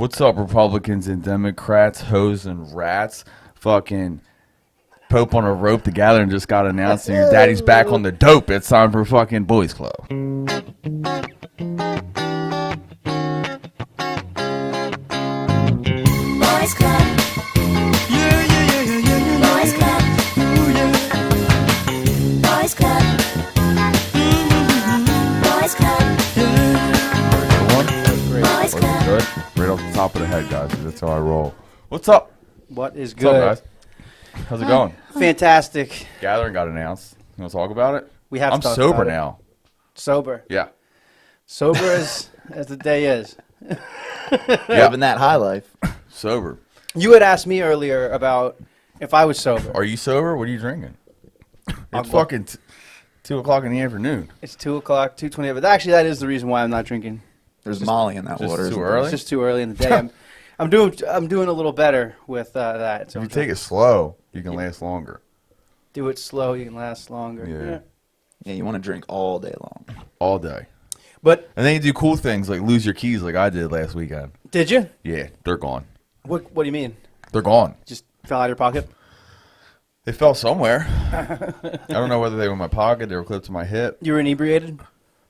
What's up, Republicans and Democrats, hoes and rats? Fucking Pope on a rope together and just got announced and your daddy's back on the dope. It's time for fucking Boys Club. Boys Club. Yeah, yeah, yeah, yeah, yeah, yeah. Boys Club. Ooh, yeah. Boys Club. Boys Club. Good one? Boys Club. Good? Right off the top of the head, guys. That's how I roll. What's up? What is What's up, good? guys? How's it going? Fantastic. Gathering got announced. You want to talk about it? We have to I'm talk sober about it. now. Sober. Yeah. Sober as the day is. Living that high life. Sober. You had asked me earlier about if I was sober. Are you sober? What are you drinking? I'll It's go- fucking 2 o'clock in the afternoon. It's 2 o'clock, 2:20. But actually, that is the reason why I'm not drinking. There's Molly in that just water. too isn't there? early? It's just too early in the day. I'm doing a little better with that. So If you I'm take trying it slow, you can last longer. to do it slow, you can last longer. Yeah. Yeah, you want to drink all day long. All day. But And then you do cool things like lose your keys like I did last weekend. did you? Yeah, they're gone. What do you mean? They're gone. Just fell out of your pocket? They fell somewhere. I don't know whether they were in my pocket, they were clipped to my hip. You were inebriated?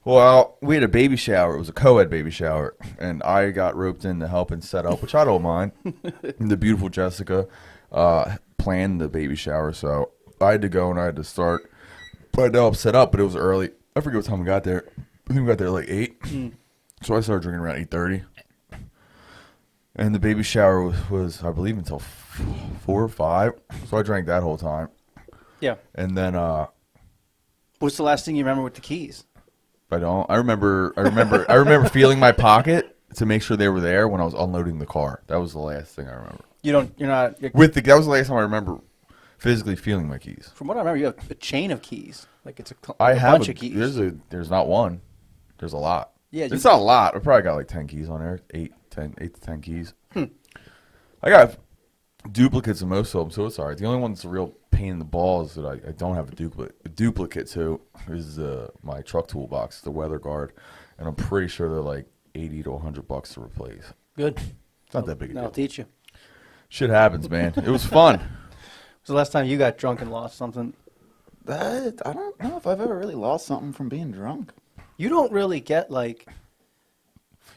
Well, we had a baby shower. It was a co-ed baby shower. And I got roped in to help and set up, which I don't mind. And the beautiful Jessica planned the baby shower. So I had to go and I had to start. But I had to help set up, but it was early. I forget what time we got there. I think we got there like 8. So I started drinking around 8:30. And the baby shower was I believe, until 4 or 5. So I drank that whole time. Yeah. And then What's the last thing you remember with the keys? I don't. I remember feeling my pocket to make sure they were there when I was unloading the car. That was the last thing I remember. You're not. That was the last time I remember physically feeling my keys. From what I remember, you have a chain of keys. Like it's a I have bunch of keys. There's not one. There's a lot. Yeah, It's not a lot. I probably got like 10 keys on there. 8 to 10 keys. I got duplicates of most of them, so it's all right. The only one that's a real pain in the balls that I don't have a duplicate to is my truck toolbox, the weather guard, and I'm pretty sure they're like $80 to $100 to replace. Good. It's not that big a That'll deal. teach you. Shit happens, man. It was fun. When's the last time you got drunk and lost something? I don't know if I've ever really lost something from being drunk. You don't really get like.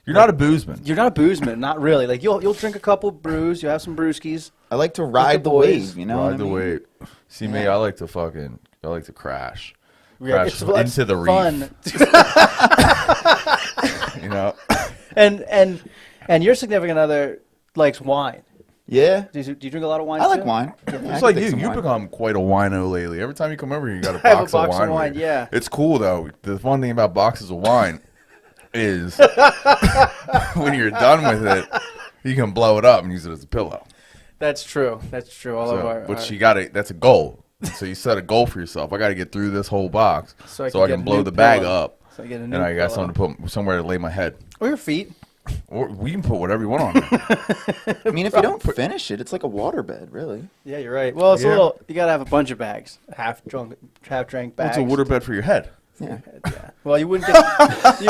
You're not a boozman. You're not a boozman, not really. Like you'll drink a couple brews, you have some brewskis. I like to ride the boys. wave, you know what I Ride the mean? wave. See me, Yeah. I like to crash. Yeah, Crash into the reef. fun. You know? and your significant other likes wine. Yeah, Do you drink a lot of wine? I like too? wine. Yeah, I It's can like take you. some You've wine. become quite a wino lately. Every time you come over here, you got a I have a box, box of of wine. wine, with you. yeah. It's cool, though. The fun thing about boxes of wine is when you're done with it, you can blow it up and use it as a pillow. That's true. That's true. All of So, our. but you got to. That's a goal. So you set a goal for yourself. I got to get through this whole box So I so can I get can a blow new the bag pillow. up, So I get a new and I got pillow. something to put somewhere to lay my head. Or your feet. Or we can put whatever you want on there. I mean, if you don't finish it, it's like a waterbed, really. Yeah, you're right. Well, it's a Yeah. little. You gotta have a bunch of bags, half drank bags. It's a waterbed for your head. Yeah. Yeah. Well, you wouldn't get.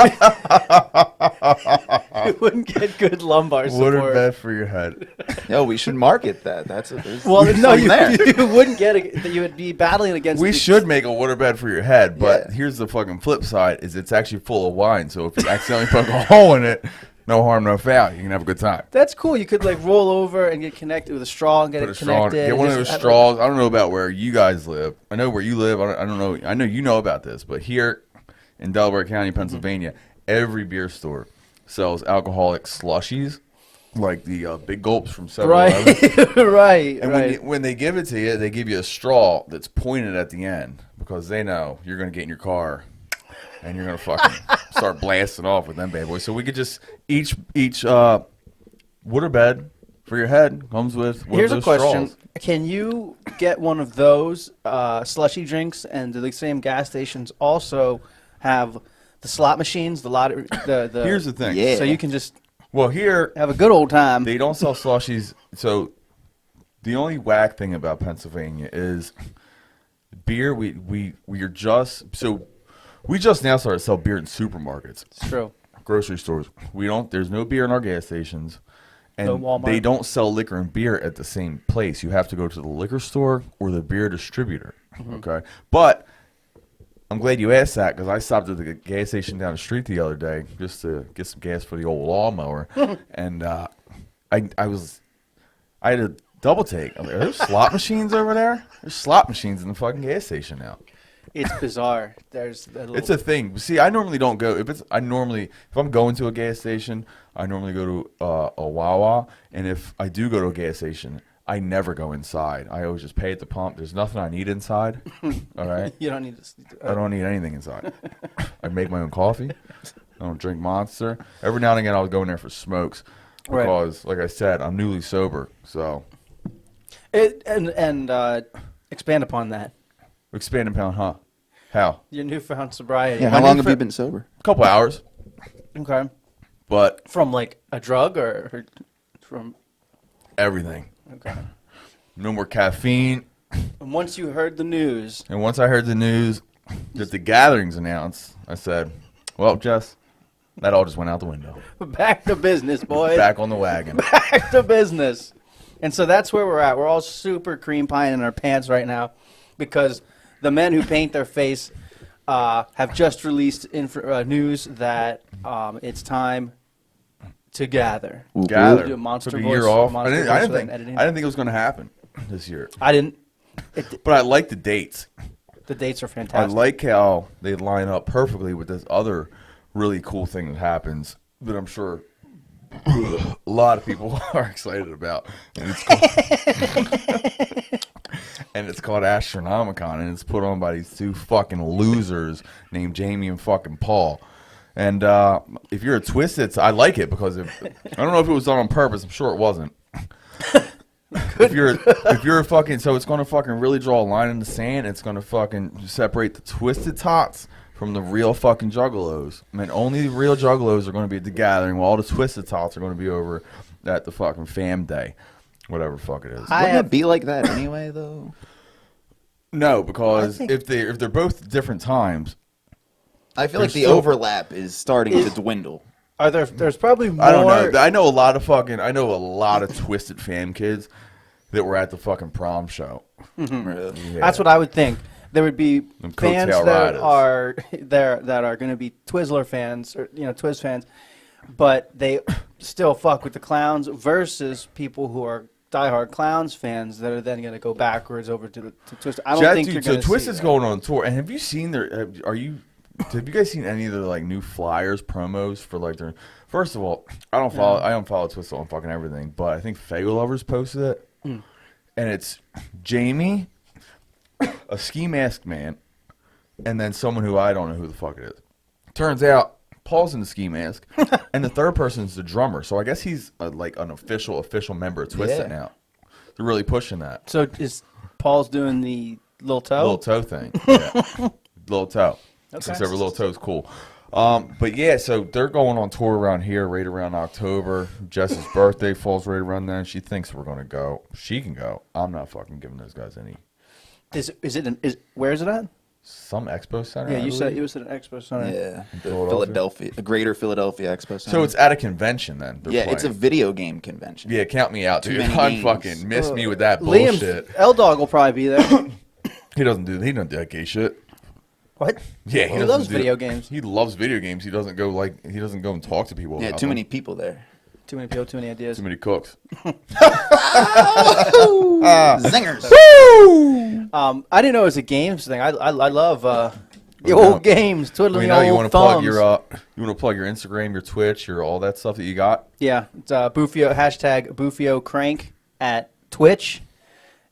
you wouldn't get good lumbar support. Waterbed for your head. Yo, we should market that. That's a there's Well, no, something there. you wouldn't get it. You would be battling against. We the- should make a waterbed for your head, but Yeah. here's the fucking flip side: is it's actually full of wine. So if you accidentally poke a hole in it, no harm, no foul. You can have a good time. That's cool. You could like roll over and get connected with a straw and get Put a it straw. connected. Get one of Just those have, straws. I don't know about where you guys live. I know where you live. I don't know. I know you know about this, but here in Delaware County, Pennsylvania, every beer store sells alcoholic slushies, like the big gulps from 7-Eleven. Right, right, And right. when they give it to you, they give you a straw that's pointed at the end because they know you're going to get in your car and you're going to fucking start blasting off with them bad boys. So we could just each waterbed for your head comes with one Here's of a those question: straws. Can you get one of those slushy drinks, and do the same gas stations also have the slot machines, the lottery? Here's the thing. Yeah. So you can just Well, here have a good old time. they don't sell slushies. So the only whack thing about Pennsylvania is beer. We just now started to sell beer in supermarkets. It's true. Grocery stores. There's no beer in our gas stations, And No Walmart. they don't sell liquor and beer at the same place. You have to go to the liquor store or the beer distributor. Okay, but I'm glad you asked that because I stopped at the gas station down the street the other day just to get some gas for the old lawnmower, and I had a double take. I'm like, are there slot machines over there? There's slot machines in the fucking gas station now. It's bizarre. There's It's a thing. See, I normally don't go. If I'm going to a gas station, I normally go to a Wawa, and if I do go to a gas station, I never go inside. I always just pay at the pump. There's nothing I need inside. All right. You don't need to. I don't need anything inside. I make my own coffee. I don't drink Monster. Every now and again, I'll go in there for smokes Right. because, like I said, I'm newly sober. So Expand upon that. expanding pound, huh? How? Your newfound sobriety. Yeah, how long have you been sober? A couple hours, Okay. but From like a drug or from. everything. Okay. No more caffeine. And once you heard the news, And once I heard the news that the gatherings announced, I said, well, Jess, that all just went out the window. back to business, boys. Back on the wagon. Back to business. And so that's where we're at. We're all super cream pieing in our pants right now because the men who paint their face have just released news that it's time to gather. Gather. Do a monster Took a voice- year off. I monster didn't, voice I, didn't without think, editing. I didn't think it was going to happen this year. I didn't. But I like the dates. The dates are I fantastic. like how they line up perfectly with this other really cool thing that happens that I'm sure a lot of people are excited about. And it's called, and it's called Astronomicon, and it's put on by these two fucking losers named Jamie and fucking Paul. And if you're a Twisted, I like it because I don't know if it was done on purpose. I'm sure it wasn't. if you're a fucking, so it's gonna fucking really draw a line in the sand. It's gonna fucking separate the Twisted Tots from the real fucking Juggalos. I mean, only the real Juggalos are gonna be at the gathering, while all the Twisted Tots are gonna be over at the fucking fam day, whatever the fuck it is. Wouldn't it be like that anyway, though? No, because I think- if they're both different times, I feel like the still- overlap is starting to dwindle. Are there's probably more. I don't know. I know a lot of Twisted fam kids that were at the fucking prom show. Really. Yeah. That's what I would think. There would be Them fans coattail that riders. are there that are going to be Twizzler fans or Twiz fans, but they still fuck with the clowns versus people who are diehard clowns fans that are then going to go backwards over to Twist. I don't think you're so going to Twisted's going on tour. And have you seen their? Have you guys seen any of their like new flyers promos for like their? First of all, I don't follow Twisted on fucking everything, but I think Fago Lovers posted it, and it's Jamie, a ski mask man, and then someone who I don't know who the fuck it is. Turns out Paul's in the ski mask, and the third person is the drummer. So I guess he's like an official member of Twisted now. They're really pushing that So is Paul's doing the little toe? little toe thing. Yeah. Little toe. Okay. Except for little toe's cool. But yeah, so they're going on tour around here right around October. Jess's birthday falls right around then. She thinks we're gonna go. She can go. I'm not fucking giving those guys any. Where is it at? Some expo center. Yeah, I you said believe. it was at an expo center. Yeah, the Philadelphia? the Greater Philadelphia Expo Center. So it's at a convention then. they're yeah, it's a playing. video game convention. Yeah, count me out, Too dude. many I'm games. fucking miss me with that Liam bullshit. L Dog will probably be there. He doesn't do that gay shit. What? Yeah, He doesn't loves do- video games. He loves video games. He doesn't go and talk to people. Yeah, about too them. many people there. Too many people, too many ideas. Too many cooks. Zingers. I didn't know it was a games thing. I love the Yeah. old games, twiddling the you old want to plug thumbs. your plug your Instagram, your Twitch, your all that stuff that you got. Yeah, it's Boofio, hashtag Boofio Crank at Twitch.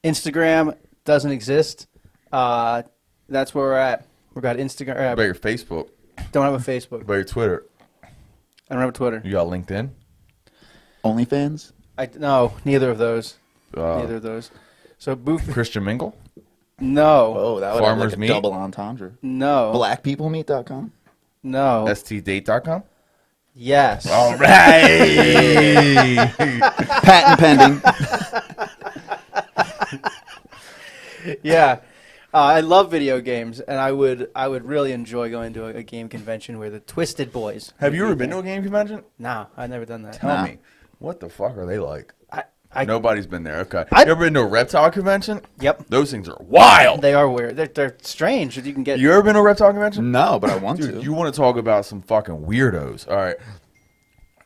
Instagram doesn't exist. That's where we're at. We've got Instagram. What about your Facebook? Don't have a Facebook. What about your Twitter? I don't have a Twitter. You got LinkedIn? OnlyFans. No, neither of those. Uh, Neither of those. So Boofio. Christian Mingle? No. Oh, that would Farmer's have like a Meat? double entendre. No. Blackpeoplemeat.com. No. STDate.com? Yes. All right. Patent pending. Yeah. I love video games, and I would really enjoy going to a game convention where the Twisted Boys. Have you ever been to a game convention? No, I've never done that. Tell Nah. me. What the fuck are they like? I Nobody's been there. Okay. I- You ever been to a reptile convention? Yep. Those things are wild. They are weird. They're strange. You can get. You ever been to a reptile convention? No, but I want Dude, to. you want to talk about some fucking weirdos. All right.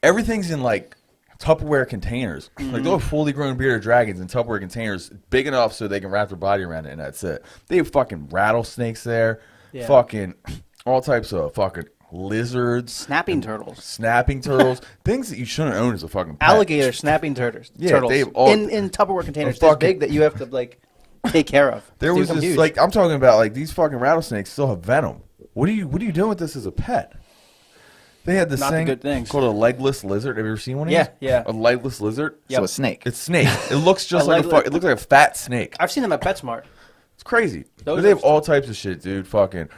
Everything's in like Tupperware containers. Like those fully grown bearded dragons in Tupperware containers big enough so they can wrap their body around it and that's it. They have fucking rattlesnakes there. Yeah. Fucking all types of fucking lizards. Snapping turtles. Snapping turtles. Things that you shouldn't own as a fucking pet. Alligator snapping turtles. Yeah, turtles. they've all- in Tupperware containers. fucking- This big that you have to like take care of. There They was become this huge. like I'm talking about like these fucking rattlesnakes still have venom. What are you doing with this as a pet? They had this Not the thing good things. called a legless lizard. Have you ever seen one of Yeah, these? yeah. A legless lizard? Yep. So a snake. It's snake. It looks just A like a legless- it looks like a fat snake. I've seen them at PetSmart. It's crazy. Those But they have are- all types of shit, dude. Fucking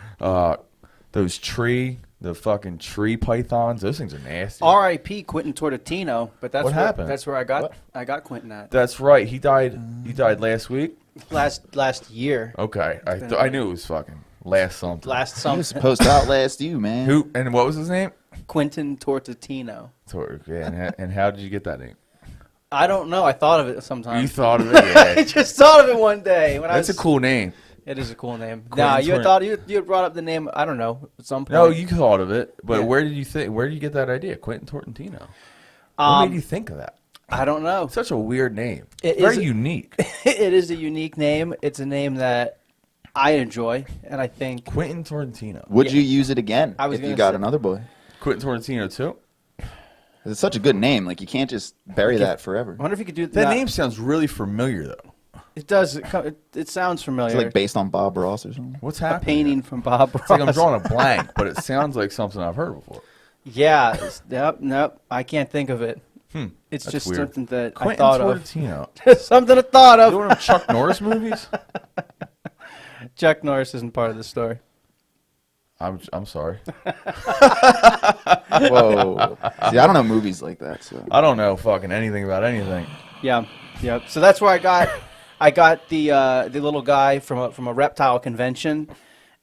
the fucking tree pythons. Those things are nasty. R.I.P. Quentin Tortino, but that's What where, happened? That's where I got Quentin at That's right. He died last week. last year. Okay. I knew it was fucking last something. Last He summer. was supposed to outlast you, man. Who and what was his name? Quentin Tortino. Yeah, and how did you get that name? I don't know. I thought of it sometime. You thought of it, I yeah. just thought of it one day when That's I a was. cool name. It is a cool name. Quentin Nah, you had Tor- thought you had brought up the name. I don't know at some point. No, you thought of it, but Yeah. where did you get that idea? Quentin Tortino. What made you think of that? I don't know. Such a weird name. It Very is- unique. It is a unique name. It's a name that I enjoy, and I think Quentin Tortino. Would you use it again I was if you gonna got say- another boy? Quentin Tortino too. It's such a good name. Like you can't just bury that forever. I wonder if you could do That nah, name sounds really familiar though. It does. It sounds familiar. It's like based on Bob Ross or something. What's a happening? painting from Bob Ross. It's like I'm drawing a blank, but it sounds like something I've heard before. Yeah. Nope. I can't think of it. It's That's just weird. something that I Quentin thought of. Tortino. Something I thought You of. one of Chuck Norris movies? Chuck Norris isn't part of the story. I'm sorry. Whoa. See, I don't know movies like that. So I don't know fucking anything about anything. Yeah. So that's where I got the little guy from a reptile convention,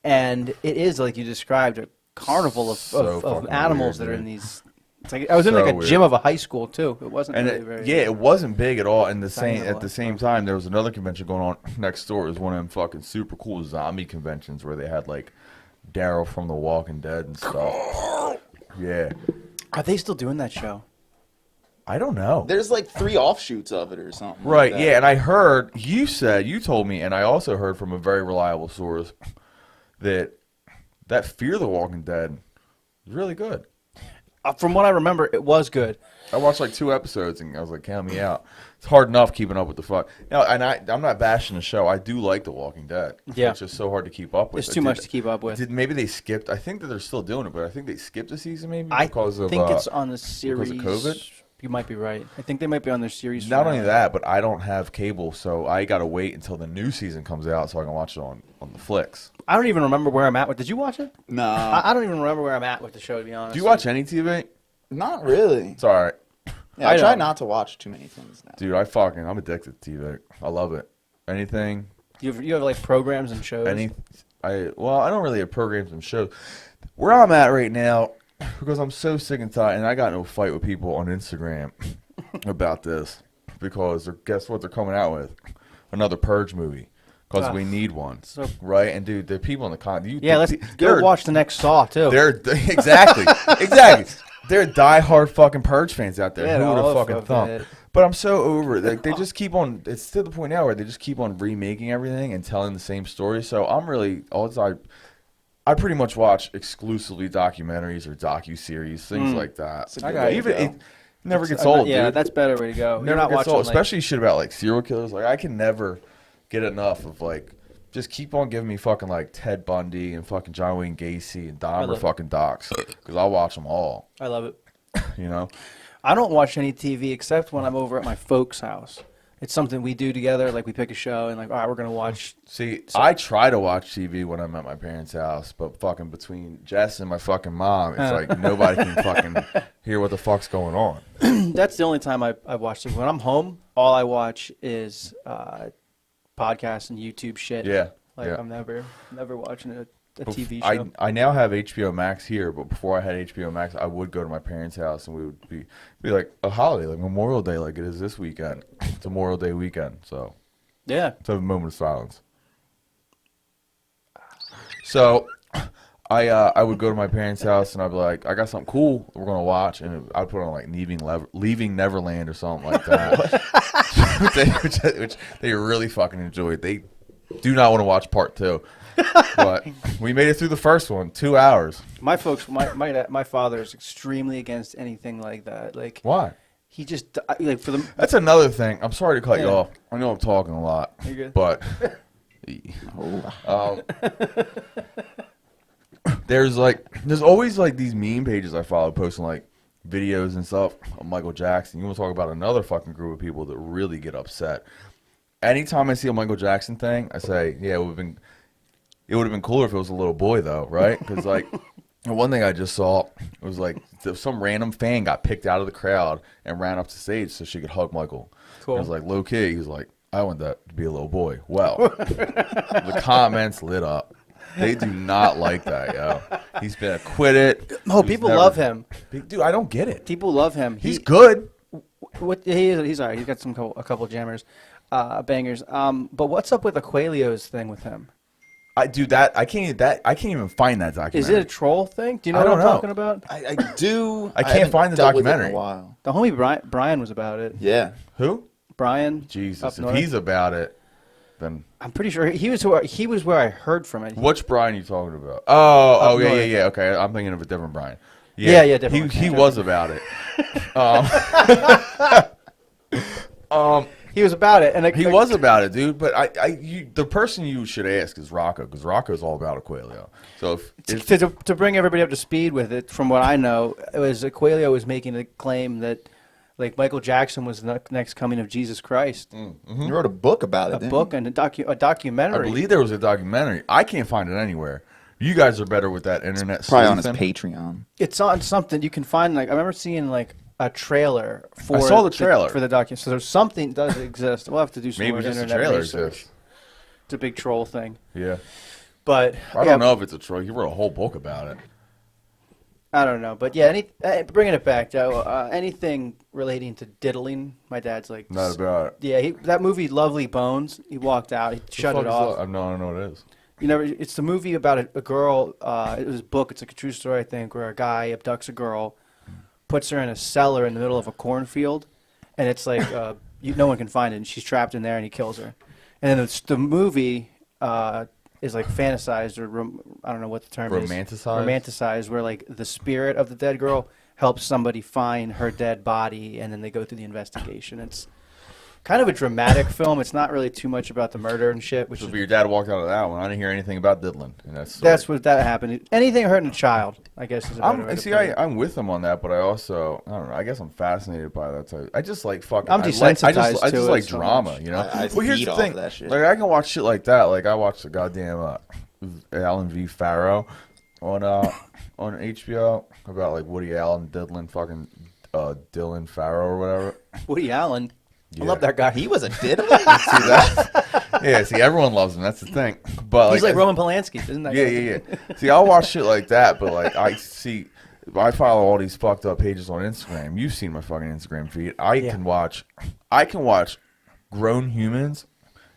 and it is like you described, a carnival of, So of fucking animals weird, that are in dude. these. It's like I was in So like a weird. gym of a high school too. It wasn't And really very. it wasn't big at all. And at little the same time, there was another convention going on next door. It was one of them fucking super cool zombie conventions where they had like Daryl from The Walking Dead and stuff. Yeah, Are they still doing that show? I don't know. there's like 3 offshoots of it or something. Right? Like that. Yeah, and I heard you told me, and I also heard from a very reliable source that Fear the Walking Dead is really good. From what I remember, it was good. I watched like 2 episodes and I was like, count me out. It's hard enough keeping up with the fuck. You know, and I'm not bashing the show. I do like The Walking Dead. Yeah. It's just so hard to keep up with. It's too much to keep up with. Maybe they skipped. I think that they're still doing it, but I think they skipped a season maybe I because of think it's on the series. because of COVID? You might be right. I think they might be on their series. Not for only now. that, but I don't have cable, so I gotta wait until the new season comes out so I can watch it on the flicks. I don't even remember where I'm at with. Did you watch it? No, I don't even remember where I'm at with the show, to be honest. Do you watch any TV? not really. It's all right, Yeah, I I try don't. not to watch too many things now. dude. I'm addicted to TV. I love it. Anything, You have like programs and shows. I don't really have programs and shows. Where I'm at right now, because I'm so sick and tired, and I got no fight with people on Instagram about this, because guess what they're coming out with? Another Purge movie. Because we need one, So- right? And dude, the people in the con, Yeah, let's go watch the next Saw too. They're exactly. They're diehard fucking Purge fans out there. Yeah, Who would all have fucking of thunk? it. But I'm so over it. Like, they just keep on. It's to the point now where they just keep on remaking everything and telling the same story. So I'm really I pretty much watch exclusively documentaries or docu-series, things like that. It's a I good got way to Even go. it never gets old, Yeah, dude. that's a better way to go. You're Never not gets watching old, like, especially shit about like serial killers. Like I can never get enough of like just keep on giving me fucking like Ted Bundy and fucking John Wayne Gacy and Dahmer love- fucking docs because I'll watch them all. I love it. You know, I don't watch any TV except when I'm over at my folks' house. It's something we do together. Like we pick a show and like, all right, we're gonna watch. see, I try to watch TV when I'm at my parents' house, but fucking between Jess and my fucking mom, it's like nobody can fucking hear what the fuck's going on. That's the only time I watch it. When I'm home, all I watch is podcasts and YouTube shit. Yeah, Like yeah. I'm never watching a TV show. I now have HBO Max here, but before I had HBO Max, I would go to my parents' house and we would be like a holiday, like Memorial Day, like it is this weekend. It's Memorial Day weekend, so Yeah. let's have a moment of silence. So I would go to my parents' house and I'd be like, I got something cool we're gonna watch, and I'd put on like Leaving Neverland or something like that, which they really fucking enjoyed. They do not want to watch part 2, but we made it through the first one, 2 hours. My folks, my father is extremely against anything like that. Like, Why? he just like for the. That's another thing. I'm sorry to cut you Yeah. off. I know I'm talking a lot, You're good. but there's always like these meme pages I follow posting like videos and stuff of Michael Jackson. You want to talk about another fucking group of people that really get upset. Anytime I see a Michael Jackson thing, I say, yeah, it would have been cooler if it was a little boy though, right? Because like one thing I just saw was like some random fan got picked out of the crowd and ran up to stage so she could hug Michael. Cool. I was like, low key. He was like, I want that to be a little boy. Well, the comments lit up. They do not like that, yo. He's been acquitted. Oh, He's people never- love him. Dude, I don't get it. People love him. He's good. He's all right. He's got a couple jammers, bangers. But what's up with Aquelio's thing with him? I can't even find that documentary. Is it a troll thing? Do you know I what don't I'm know. talking about? I do. I can't haven't find the dealt with it in documentary. a while. The homie Brian was about it. Yeah. Who? Brian. Jesus, up if north. he's about it, then I'm pretty sure he was where I heard from it. which Brian are you talking about? Oh, yeah, north. yeah, yeah. Okay, I'm thinking of a different Brian. Yeah, different He one. was about it. He was about it, and He was about it, dude. But the person you should ask is Rocco, because Rocco's all about Aquilio. So to bring everybody up to speed with it. From what I know, it was Aquilio was making a claim that like Michael Jackson was the next coming of Jesus Christ. He wrote a book about it. A didn't book and a documentary. I believe there was a documentary. I can't find it anywhere. You guys are better with that internet. he? Probably on his sleuthing. Patreon. It's on something you can find. Like I remember seeing like a trailer for. I saw the trailer. for the document. So there's something does exist. We'll have to do some Maybe more just the internet trailer research. exists. It's a big troll thing, Yeah. but I don't know if it's a troll. He wrote a whole book about it. I don't know, but yeah. Bringing it back, Joe. Anything relating to diddling, my dad's like Not about it. Yeah, that movie Lovely Bones. He walked out. He shut it off. I don't know what it is. You never. It's the movie about a girl. It was a book. It's like a true story, I think, where a guy abducts a girl, puts her in a cellar in the middle of a cornfield, and it's like no one can find it, and she's trapped in there, and he kills her. And then the movie is like fantasized, or I don't know what the term is. Romanticized, where like the spirit of the dead girl helps somebody find her dead body, and then they go through the investigation. It's kind of a dramatic film. It's not really too much about the murder and shit, which So is your dad walked out of that one. I didn't hear anything about diddling. And that's what that happened. Anything hurting a child, I guess, is a better way to put it. I'm with him on that, but I also, I don't know. I guess I'm fascinated by that type. I just like fucking. I'm desensitized I just to it like so drama, much. you know. I Well, here's feed the off thing. of that shit. Like I can watch shit like that. Like I watched the goddamn Alan v. Farrow on HBO about like Woody Allen diddling fucking Dylan Farrow or whatever. Woody Allen. Yeah. I love that guy. He was a diddler. See that? Yeah, see, everyone loves him. That's the thing. But He's like Roman Polanski, isn't that? Yeah, guy? yeah, yeah. See, I'll watch shit like that, but like I follow all these fucked up pages on Instagram. You've seen my fucking Instagram feed. I can watch grown humans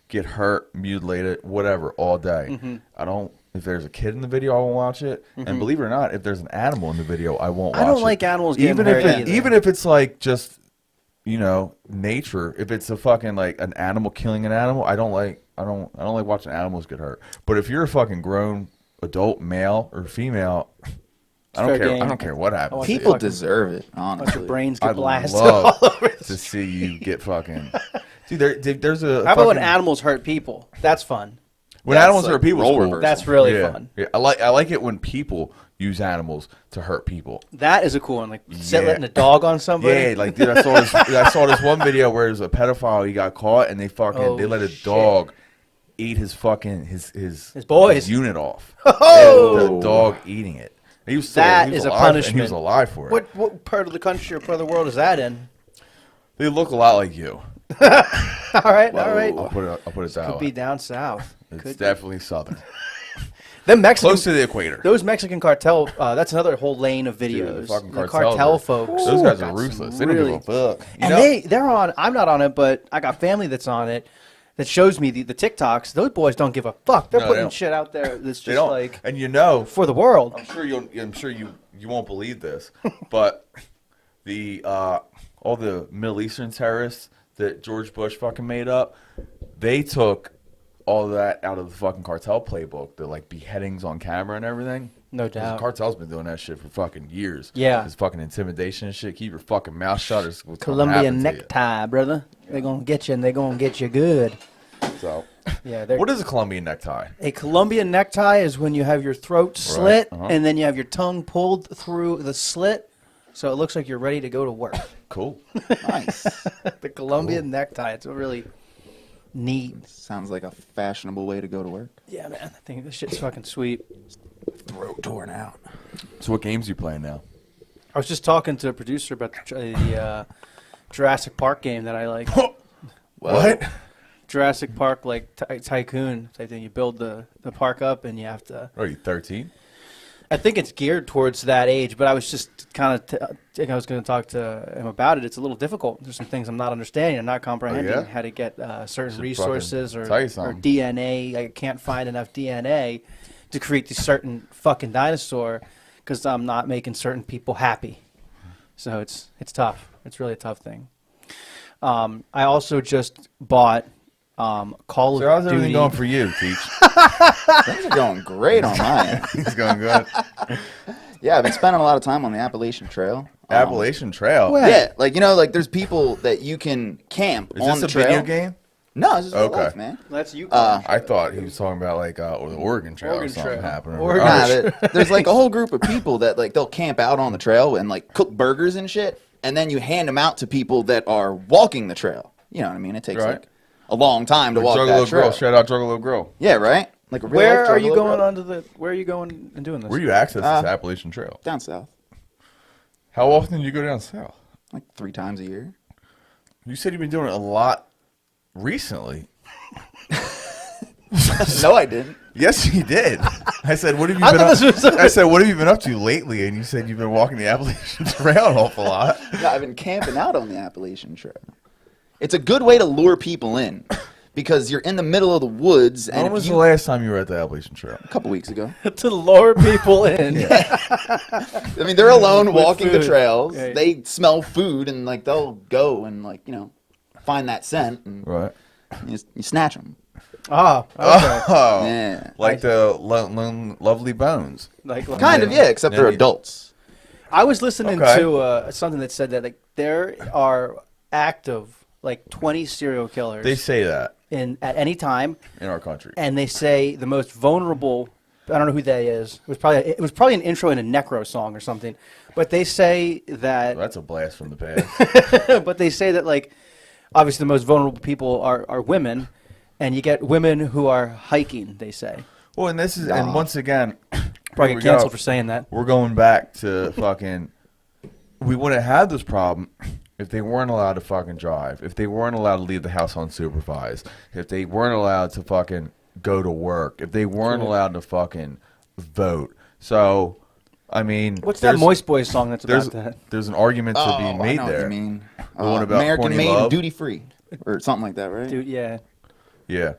get hurt, mutilated, whatever, all day. Mm-hmm. I don't. If there's a kid in the video, I won't watch it. And believe it or not, if there's an animal in the video, I won't watch it. I don't like animals getting hurt either. Even if it's like just, you know, nature. If it's a fucking like an animal killing an animal, I don't like watching animals get hurt. But if you're a fucking grown adult male or female, I don't fair care. game. I don't care what happens. to People you. deserve it, Bunch honestly. of brains get I'd blasted love all over. to see you get fucking. Dude, there's a. How about when fucking- animals hurt people? That's fun. When That's animals like hurt people? role Cool. reversal. That's really Yeah. fun. Yeah, I like it when people use animals to hurt people. That is a cool one. Like Yeah. letting a dog on somebody. Yeah, like dude, I saw this one video where there's a pedophile. He got caught, and they let a dog eat his fucking his boys. his unit off. Oh! The dog eating it. He was still, That he was is a alive, and he punishment. was alive for it. What part of the country or part of the world is that in? They look a lot like you. All right, all right. I'll put it that Could way. be down south. It's Could be. definitely southern. Them Mexican, Close to the equator. those Mexican cartel. That's another whole lane of Dude, videos. the fucking the cartels cartel are- folks. Those guys got are some ruthless. They don't give a fuck. You And know- they're on. I'm not on it, but I got family that's on it. That shows me the TikToks. Those boys don't give a fuck. They're No, they putting don't. shit out there that's They just don't. like And you know, for the world. I'm sure you won't believe this, but the all the Middle Eastern terrorists that George Bush fucking made up, they took all of that out of the fucking cartel playbook. The like beheadings on camera and everything. No 'Cause doubt. The cartel's been doing that shit for fucking years. Yeah. This fucking intimidation and shit. Keep your fucking mouth shut. Or what's gonna Colombian happen to you. necktie, brother. They're gonna get you, and they're gonna get you good. So, Yeah. They're, what is a Colombian necktie? a Colombian necktie is when you have your throat slit, uh-huh. and then you have your tongue pulled through the slit, so it looks like you're ready to go to work. Cool. Nice. The Colombian necktie. It's a really neat. Sounds like a fashionable way to go to work. Yeah, man. I think this shit's fucking sweet. Throat torn out. So, what games you playing now? I was just talking to a producer about the Jurassic Park game that I like. What? Jurassic Park, like Tycoon type thing. You build the park up, and you have to. Are you 13? I think it's geared towards that age, but I was just kind of. I was going to talk to him about it. It's a little difficult. There's some things I'm not understanding. I'm not comprehending yeah? how to get certain Should resources fucking or tell you something. DNA. I can't find enough DNA to create this certain fucking dinosaur because I'm not making certain people happy. So it's tough. It's really a tough thing. I also just bought Call So, how's of everything Duty. going for you, Teach? Things are going great on mine. It's going good. Yeah, I've been spending a lot of time on the Appalachian Trail. Appalachian Trail. Where? Yeah, like there's people that you can camp Is on this the a trail. video game? No, it's just real Okay. life, man. That's you. I thought he was talking about like the Oregon Trail Oregon or something Trail. happening. Oregon Oh, Nah, shit. there's like a whole group of people that like they'll camp out on the trail and like cook burgers and shit, and then you hand them out to people that are walking the trail. You know what I mean? It takes Right. like a long time to walk Juggalo that trail. Grill. Shout out Juggalo Grill. Yeah, right. Like a real Where life are you Juggalo going Grill. onto the? Where are you going and doing this? Where do you access this Appalachian Trail? Down south, How often do you go down south? like 3 times a year. You said you've been doing it a lot recently. No, I didn't. Yes, you did. I said, "What have you I been thought up?" this was- I said, "What have you been up to lately?" And you said you've been walking the Appalachian Trail an awful lot. No, I've been camping out on the Appalachian Trail. It's a good way to lure people in because you're in the middle of the woods. And When if was you, the last time you were at the Appalachian Trail? a couple weeks ago. to lure people in. I mean, they're alone With walking the food. trails. Yeah. They smell food and like they'll go and like find that scent and Right. you snatch them. Ah, okay. Oh, Yeah, like the lovely bones. Like kind of, yeah. Except they're Yeah. adults. I was listening Okay. to something that said that like there are active like 20 serial killers They say that at any time, in our country. and they say the most vulnerable. I don't know who that is. It was probably an intro in a Necro song or something, but they say that. That's a blast from the past. But they say that like obviously the most vulnerable people are women, and you get women who are hiking. They say Well, and this is, and once again, probably here we get canceled go. for saying that. We're going back to fucking. We wouldn't have this problem if they weren't allowed to fucking drive. If they weren't allowed to leave the house unsupervised. If they weren't allowed to fucking go to work. If they weren't allowed to fucking vote. So, I mean, What's that Moist Boys song that's There's about that? there's an argument to be I made know what there. you mean. The one about American corny made love? and duty free, or something like that, right? Dude, yeah. Yeah.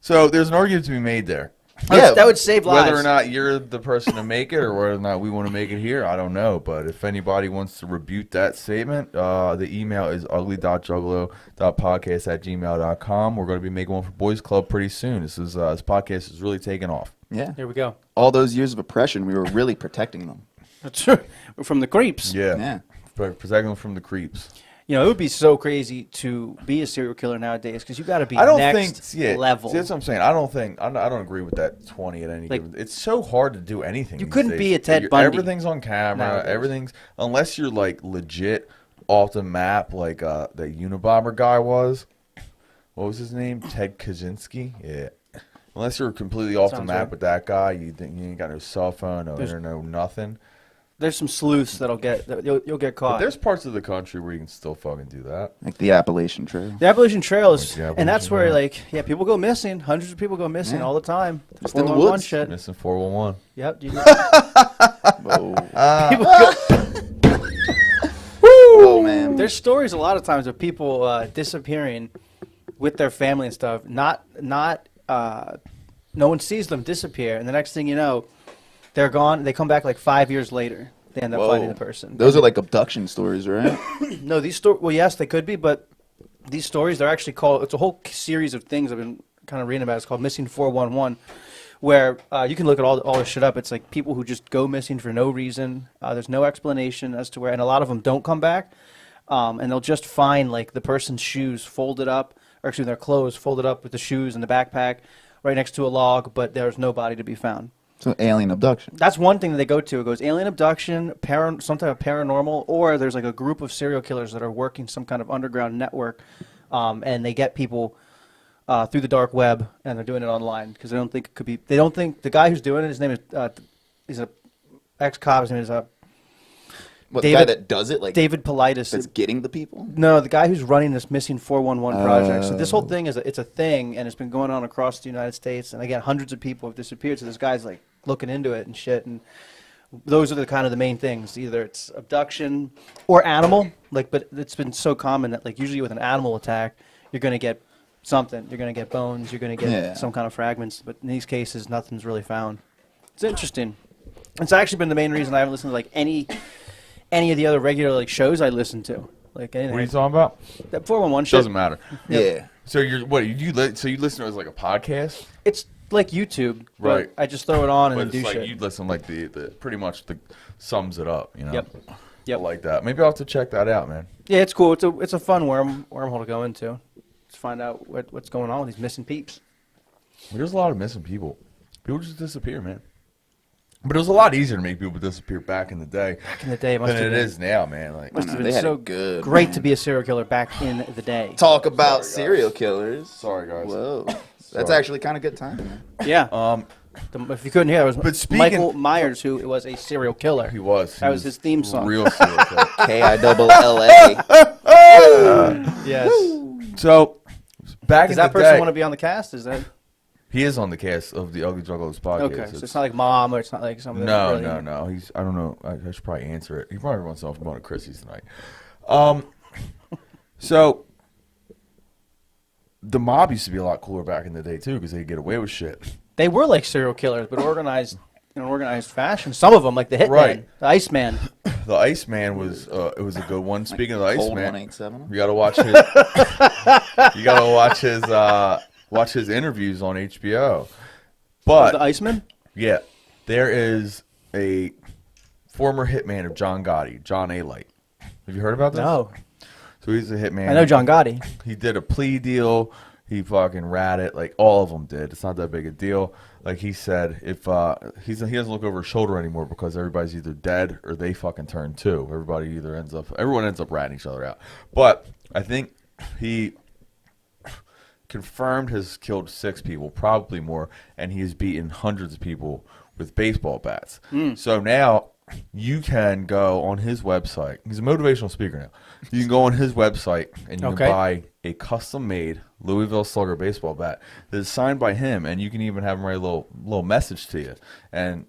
So there's an argument to be made there. Yeah, That would save lives. Whether or not you're the person to make it or whether or not we want to make it here, I don't know. But if anybody wants to rebuke that statement, the email is ugly.juggalo.podcast@gmail.com. We're going to be making one for Boys Club pretty soon. This podcast is really taking off. Yeah. Here we go. All those years of oppression, we were really protecting them. That's true. From the creeps. Yeah. Yeah. Protecting them from the creeps. You know, it would be so crazy to be a serial killer nowadays because you got to be I don't next think, yeah, level. See, that's what I'm saying. I don't agree with that 20 at any Like, given. It's so hard to do anything. you these couldn't days. be a Ted Bundy Everything's on camera. nowadays. Everything's unless you're like legit off the map, like that Unabomber guy was. What was his name? Ted Kaczynski. Yeah. Unless you're completely off the Sounds map right. with that guy, you think you ain't got no cell phone, no internet, no nothing. There's some sleuths that'll get that you'll get But caught. there's parts of the country where you can still fucking do that. Like the Appalachian Trail. The Appalachian Trail is, Like the and that's Appalachian where Trail. people go missing. Hundreds of people go missing Yeah. all the time. Just in the 411 woods. shit. Missing 411. Yep. Dude. Whoa. People go, Oh, man. there's stories a lot of times of people disappearing with their family and stuff. No one sees them disappear, and the next thing you know, they're gone. They come back like 5 years later. They end up Whoa. finding the person. Those are like abduction stories, right? No, these stories. Well, yes, they could be, but these stories they're actually called. It's a whole series of things I've been kind of reading about. It's called Missing 411, where you can look at all this shit up. It's like people who just go missing for no reason. There's no explanation as to where, and a lot of them don't come back. And they'll just find like the person's shoes folded up, or actually their clothes folded up with the shoes and the backpack, right next to a log, but there's no body to be found. So alien abduction. That's one thing that they go to. It goes alien abduction, some type of paranormal, or there's like a group of serial killers that are working some kind of underground network, and they get people through the dark web, and they're doing it online because they don't think it could be. They don't think the guy who's doing it. His name is he's a ex-cop. His name is What, the guy David- that does it? Like, David Politis. that's getting the people? No, the guy who's running this missing 411 project. So this whole thing it's a thing, and it's been going on across the United States. And again, hundreds of people have disappeared. So this guy's like looking into it and shit. And those are the kind of the main things. Either it's abduction or animal. But it's been so common that like usually with an animal attack, you're gonna get something. You're gonna get bones. You're gonna get some kind of fragments. But in these cases, nothing's really found. It's interesting. It's actually been the main reason I haven't listened to like any of the other regular like shows I listen to. Like anything. What are you talking about? That 411 shit. Doesn't matter. Yeah. So so you listen to it as like a podcast? It's like YouTube, but Right. I just throw it on and But then do it's like shit. you listen like the pretty much the sums it up, you know. Yep. Yep. I like that. Maybe I'll have to check that out, man. Yeah, it's cool. It's a fun wormhole to go into. To find out what's going on with these missing peeps. There's a lot of missing people. People just disappear, man. But it was a lot easier to make people disappear back in the day Back in the day, it must than have it been, is now, man. Like, must have They been had so it good, great man. to be a serial killer back in the day. Talk about Sorry, guys. serial killers. sorry guys. Whoa. That's Sorry. actually kind of good time, man. Yeah. If you couldn't hear, it but was speaking- Michael Myers, who was a serial killer. He was. That was his theme song. Real serial killer. KILLA. Yes. So back Does in that the person day, want to be on the cast? Is that he is on the cast of the Ugly Juggalos podcast. okay? So it's not like Mom, or it's not like something. No, really, no. I don't know. I should probably answer it. He probably wants to know if I'm going to Chrissy's tonight. So the mob used to be a lot cooler back in the day too, because they get away with shit. They were like serial killers, but organized in an organized fashion. Some of them, like the Hitman, Right. the Iceman. The Iceman was it was a good one. Speaking of the Cold Iceman, 187. you got to watch his. You got to watch his interviews on HBO. But The Iceman. yeah, there is a former hitman of John Gotti, John A. Light. Have you heard about this? No, So he's a hitman. I know John Gotti. He did a plea deal. He fucking ratted. Like all of them did. It's not that big a deal. Like he said, if he doesn't look over his shoulder anymore because everybody's either dead or they fucking turn too. Everyone ends up ratting each other out. But I think he confirmed has killed 6 people, probably more, and he has beaten hundreds of people with baseball bats. So now you can go on his website. He's a motivational speaker now. You can go on his website and you Okay. can buy a custom-made Louisville Slugger baseball bat that is signed by him, and you can even have him write a little message to you. And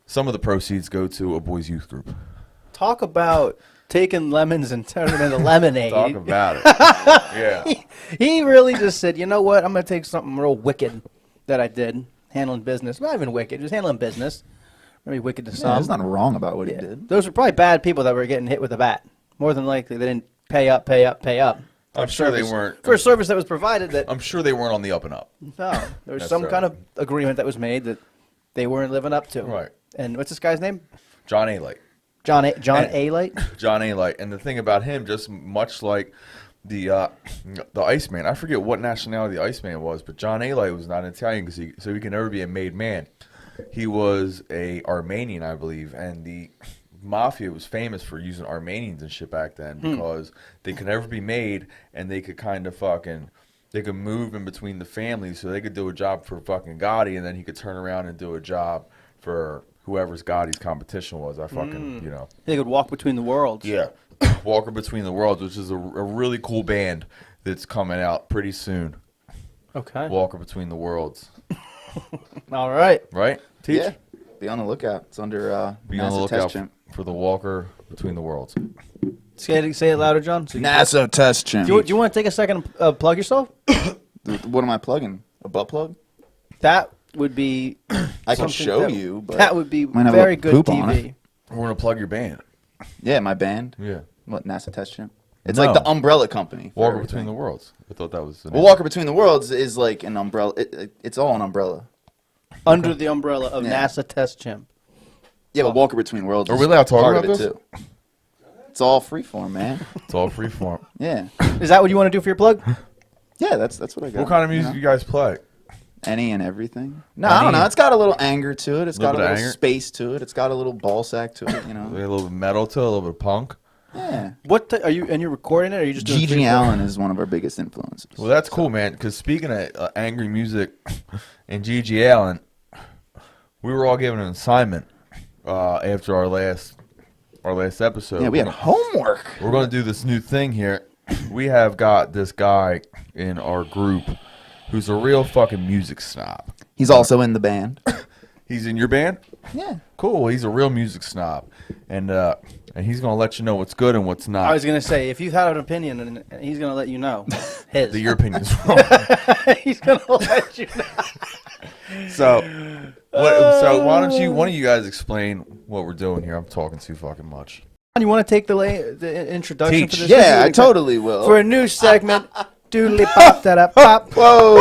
some of the proceeds go to a boys' youth group. Talk about taking lemons and turning them into lemonade. Talk about it. Yeah. He really just said, you know what? I'm going to take something real wicked that I did, handling business. Not even wicked, just handling business. Maybe wicked to Yeah, some. there's nothing wrong about what Yeah. he did. Those were probably bad people that were getting hit with a bat. More than likely, they didn't pay up. I'm sure they Service- weren't. For a service that was provided that, I'm sure they weren't on the up and up. no, there was That's some right. kind of agreement that was made that they weren't living up to. Right. And what's this guy's name? John A. Light. John And- A. Light? John A. Light. And the thing about him, just much like the Iceman, I forget what nationality the Iceman was, but John A. Light was not Italian so he can never be a made man. He was a Armenian, I believe, and the mafia was famous for using Armenians and shit back then because they could never be made, and they could kind of they could move in between the families, so they could do a job for fucking Gotti, and then he could turn around and do a job for whoever's Gotti's competition was. I fucking, you know. They could walk between the worlds. Yeah. Walker Between the Worlds, which is a really cool band that's coming out pretty soon. Okay. Walker Between the Worlds. All right. Right? Teach? Yeah. Be on the lookout. It's under Be on the NASA lookout Test Chimp. for the Walker Between the Worlds. Say it louder, John. So NASA Test Chimp. do you want to take a second and plug yourself? What am I plugging? A butt plug? That would be. I can something show that- you, but That would be might have a very little good poop on TV. it. We're going to plug your band. yeah, my band. Yeah. What, NASA Test Chimp? It's No. like the umbrella company. for Walker everything. Between the Worlds. I thought that was the Well, name. Walker Between the Worlds is like an umbrella. It's all an umbrella. Under the umbrella of Yeah. NASA Test Chimp. Yeah, but Walker Between Worlds Are is we allowed to talk part about of it this? too. It's all freeform, man. It's all freeform. Yeah. Is that what you want to do for your plug? Yeah, that's what I got. What kind of music you you guys play? know? Any and everything. No, I don't Any- know. It's got a little anger to it. It's got a Little bit little anger? space to it. It's got a little ball sack to it, you A know. little bit of metal to it, a little bit of punk. Yeah. What are you? And you're recording it? Or are you just doing Gigi freestyle? Allen is one of our biggest influences. Well, that's cool, man. Because speaking of angry music and Gigi Allen, we were all given an assignment after our last episode. Yeah, we had homework. We're going to do this new thing here. We have got this guy in our group who's a real fucking music snob. He's also in the band. He's in your band? Yeah. Cool. He's a real music snob, and he's going to let you know what's good and what's not. I was gonna say if you had an opinion, and he's gonna let you know his. Your opinion's wrong. He's gonna let you know. So why don't you one of you guys explain what we're doing here? I'm talking too fucking much. You want to take the introduction Teach. for this? Yeah, I totally will. For a new segment. Doodly pop that up pop. Whoa.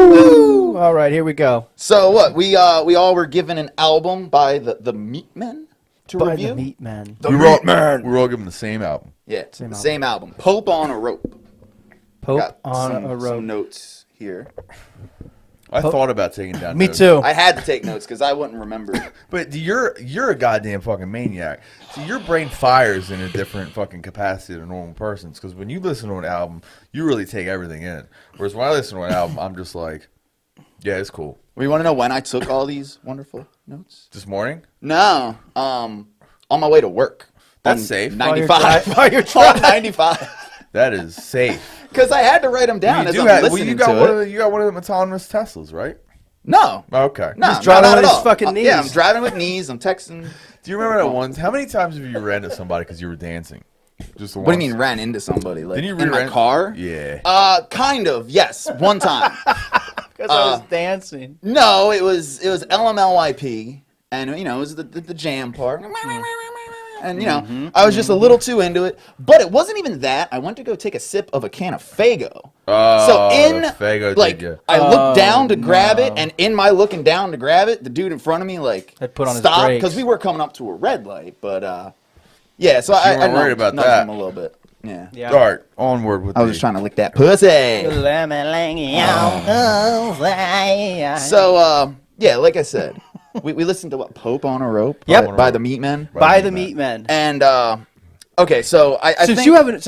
Woo! All right, here we go. So what? We all were given an album by the Meatmen to By review. the Meat Man. We were all given the same album. Yeah, Same same album. Pope on a Rope. Pope Got on some, a rope. some notes here. I thought about taking down Me notes. too. I had to take notes because I wouldn't remember. But you're a goddamn fucking maniac. So your brain fires in a different fucking capacity than a normal person's. Because when you listen to an album, you really take everything in. Whereas when I listen to an album, I'm just like, yeah, it's cool. We want to know when I took all these wonderful notes? This morning, No, on my way to work. That's On safe. 95. While you're On 95. that is safe. Because I had to write them down as I'm listening you got to it. you got one of them autonomous Teslas, right? No. Okay. No, He's no, driving not with at his all. fucking Yeah, I'm knees. driving with knees. I'm texting. Do you remember that once? How many times have you ran into somebody because you were dancing? Just the What do you once? mean ran into somebody? Like Didn't you in my re-ran- car? Yeah. Kind of. Yes, one time. Because I was dancing. No, it was LMLYP, and you know it was the jam part. And you know, I was just a little too into it, but it wasn't even that. I went to go take a sip of a can of Faygo. So in Faygo like, did ya. I looked down to grab it, and in my looking down to grab it, the dude in front of me like Had put on his stopped brakes. because we were coming up to a red light. But yeah, so I weren't worried nudged- about nudged that. him a little bit. Yeah. Yeah. All right, onward with I was just trying to lick that pussy. So yeah, like I said, we listened to what Pope on a Rope Yep. by the Meatmen. By the Meat Men. And okay, so I Since think you haven't,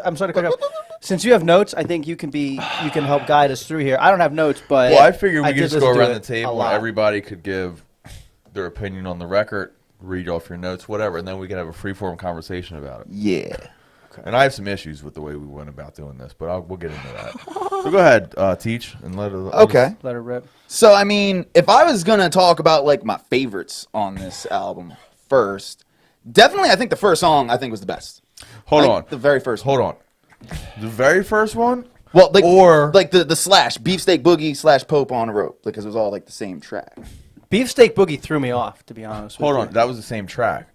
I'm sorry to cut you off. Since you have notes, I think you can help guide us through here. I don't have notes, but Well, I figured we could did just go listen to around the it a table and lot. everybody could give their opinion on the record, read off your notes, whatever, and then we can have a free-form conversation about it. yeah. And I have some issues with the way we went about doing this, but we'll get into that. So go ahead, teach, and let it. Okay. Let her rip. So I mean, if I was gonna talk about like my favorites on this album first, definitely I think the first song I think was the best. Hold Like, on. the very first. Hold on. The very first one? Well, like Or- like the slash Beefsteak Boogie / Pope on a Rope because it was all like the same track. Beefsteak Boogie threw me off, to be honest. Hold with on. you. That was the same track.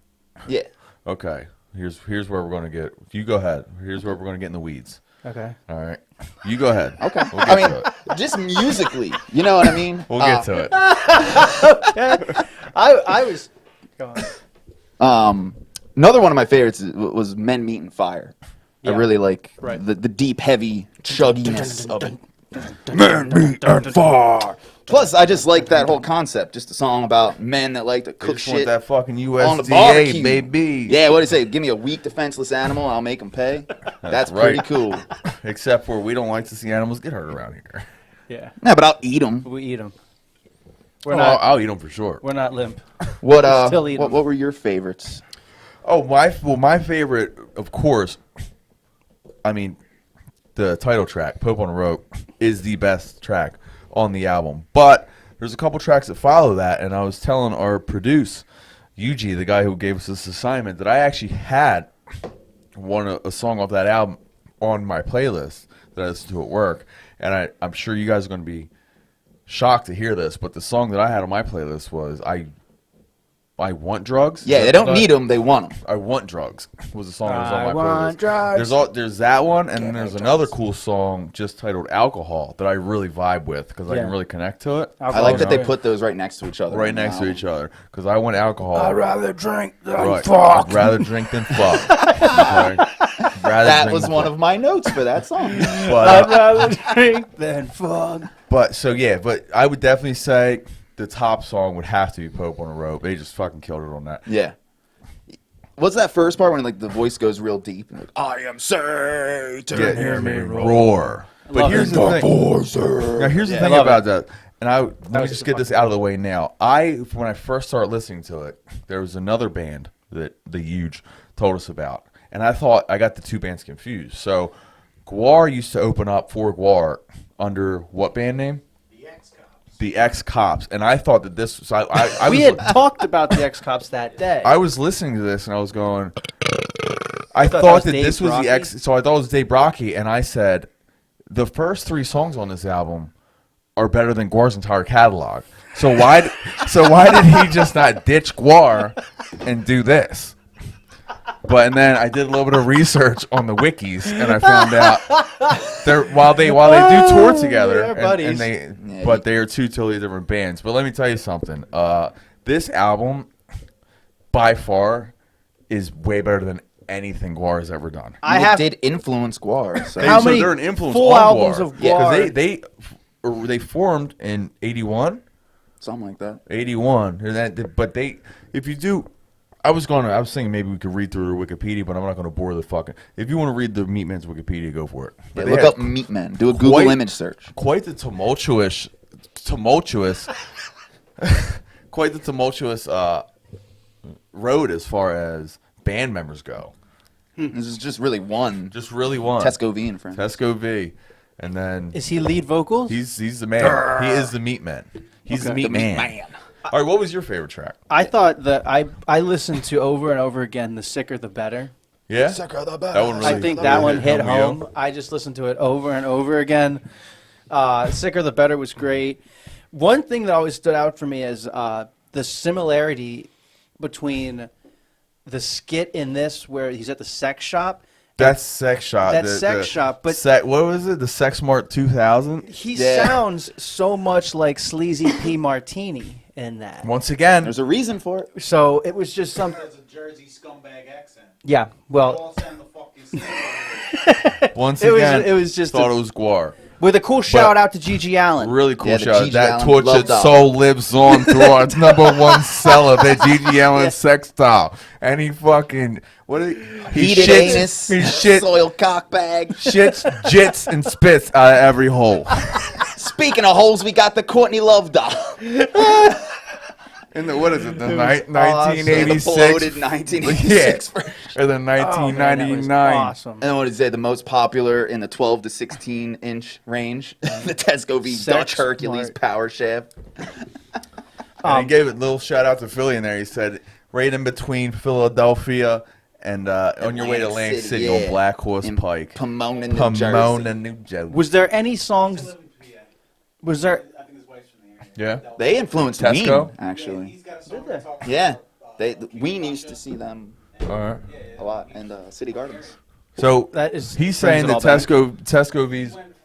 Yeah. Okay. Here's where we're going to get. You go ahead. Here's where we're going to get in the weeds. Okay. All right. You go ahead. Okay. We'll get I mean, to it. just musically, you know what I mean? We'll get to it. I was. Go on. Another one of my favorites was Men Meat and Fire. Yeah. I really like Right. the deep, heavy chugginess of it. Men, meat, and fire. Plus, I just like that whole concept. Just a song about men that like to I cook just want shit that fucking on the USDA, barbecue. baby. Yeah, what do you say? Give me a weak, defenseless animal, I'll make them pay. That's right. pretty cool. Except for we don't like to see animals get hurt around here. Yeah. Yeah, but I'll eat them. We eat them. We're not. I'll eat them for sure. We're not limp. What Still eat 'em. what were your favorites? Oh, my favorite, of course, I mean, the title track, Pope on the Rope, is the best track on the album. But there's a couple tracks that follow that, and I was telling our producer, UG, the guy who gave us this assignment, that I actually had a song off that album on my playlist that I listened to at work. And I'm sure you guys are going to be shocked to hear this, but the song that I had on my playlist was I Want Drugs. Yeah, they don't need them, they want them. I Want Drugs was the song that was on I my want playlist. drugs. There's that one, and then there's another cool song just titled Alcohol that I really vibe with because I Yeah. can really connect to it. I like that they Alcohol. put those right next to each other. Right next to each other because I want alcohol. rather drink than Right. I'd rather drink than fuck. Okay? That was one of my notes for that song. But, I'd rather drink than fuck. but I would definitely say the top song would have to be Pope on a Rope. They just fucking killed it on that. Yeah. What's that first part when like the voice goes real deep? And, like, I am Satan. Yeah, hear me roar. But Love here's it. the thing. Now here's the thing love about it. that, and let me was just just get a this fucking out of the way now. When I first started listening to it, there was another band that the Huge told us about, and I thought I got the two bands confused. So, Guar used to open up for Guar under what band name? The Ex-Cops, and I thought that this was I We was had talked about the Ex-Cops that day. I was listening to this and I was going. I thought that thought was that Dave this was the Brocky? so I thought it was Dave Brocky, and I said the first three songs on this album are better than Guar's entire catalog. So why did he just not ditch Guar and do this? And then I did a little bit of research on the wikis, and I found out while they do tour together, they're buddies. but they are two totally different bands. But let me tell you something. This album, by far, is way better than anything Guar has ever done. It did influence Guar. So. How many they're an influence full on albums Guar. of Yeah, Guar? because they formed in 81. Something like that. 81. If you do, I was thinking maybe we could read through the Wikipedia, but I'm not going to bore the fucking. If you want to read the Meatman's Wikipedia, go for it. Yeah, But they look had up Meatmen. Do a Google quite- image search. Quite the tumultuous, quite the tumultuous road as far as band members go. This is just really one. Just really one. Tesco V and friends. Tesco V, and then Is he lead vocals? he's the man. He is the meat man. He's the meat man. All right, what was your favorite track? I thought that I listened to over and over again, The Sicker the Better. Yeah, that one really. I think that one hit you. home. I just listened to it over and over again. Sicker the Better was great. One thing that always stood out for me is the similarity between the skit in this where he's at the sex shop. That's Sex Shop. That's Sex Shop, but- what was it? The Sex Mart 2000. He Yeah. sounds so much like Sleazy P. Martini in that. Once again, There's a reason for it. So it was just something. That's a Jersey scumbag accent. Yeah, well, All sound the fucking once it was- again, it was just thought a- it was Guar. with a cool shout out to Gigi Allen. Really cool Yeah, the shout. Gigi That Allen tortured love doll. soul lives on through our number one seller, the Gigi Allen sex doll. And he fucking he Heated anus, he shits, soil cock bag. shits, jits, and spits out of every hole. Speaking of holes, we got the Courtney Love doll. In the what is it? The The 1986. bloated 1986 version. Or the Oh, man, that was 1999. awesome. And then what is it? The most popular in the 12 to 16 inch range, the Tesco V Sex Dutch Hercules Mart. power shaft. And he gave a little shout out to Philly in there. He said, right in between Philadelphia and on your way to Atlantic City yeah. on Black Horse In Pike. Pomona, New Pomona, Jersey. New Jersey. Was there any songs? Was there? I think his wife's from the area. Yeah. They influenced Tesco? Ween, actually. He's got a song they? that talks Yeah. about, Ween used to see them All right. a lot in the City Gardens. So That is he's brings saying it that all back. Tesco V's. he went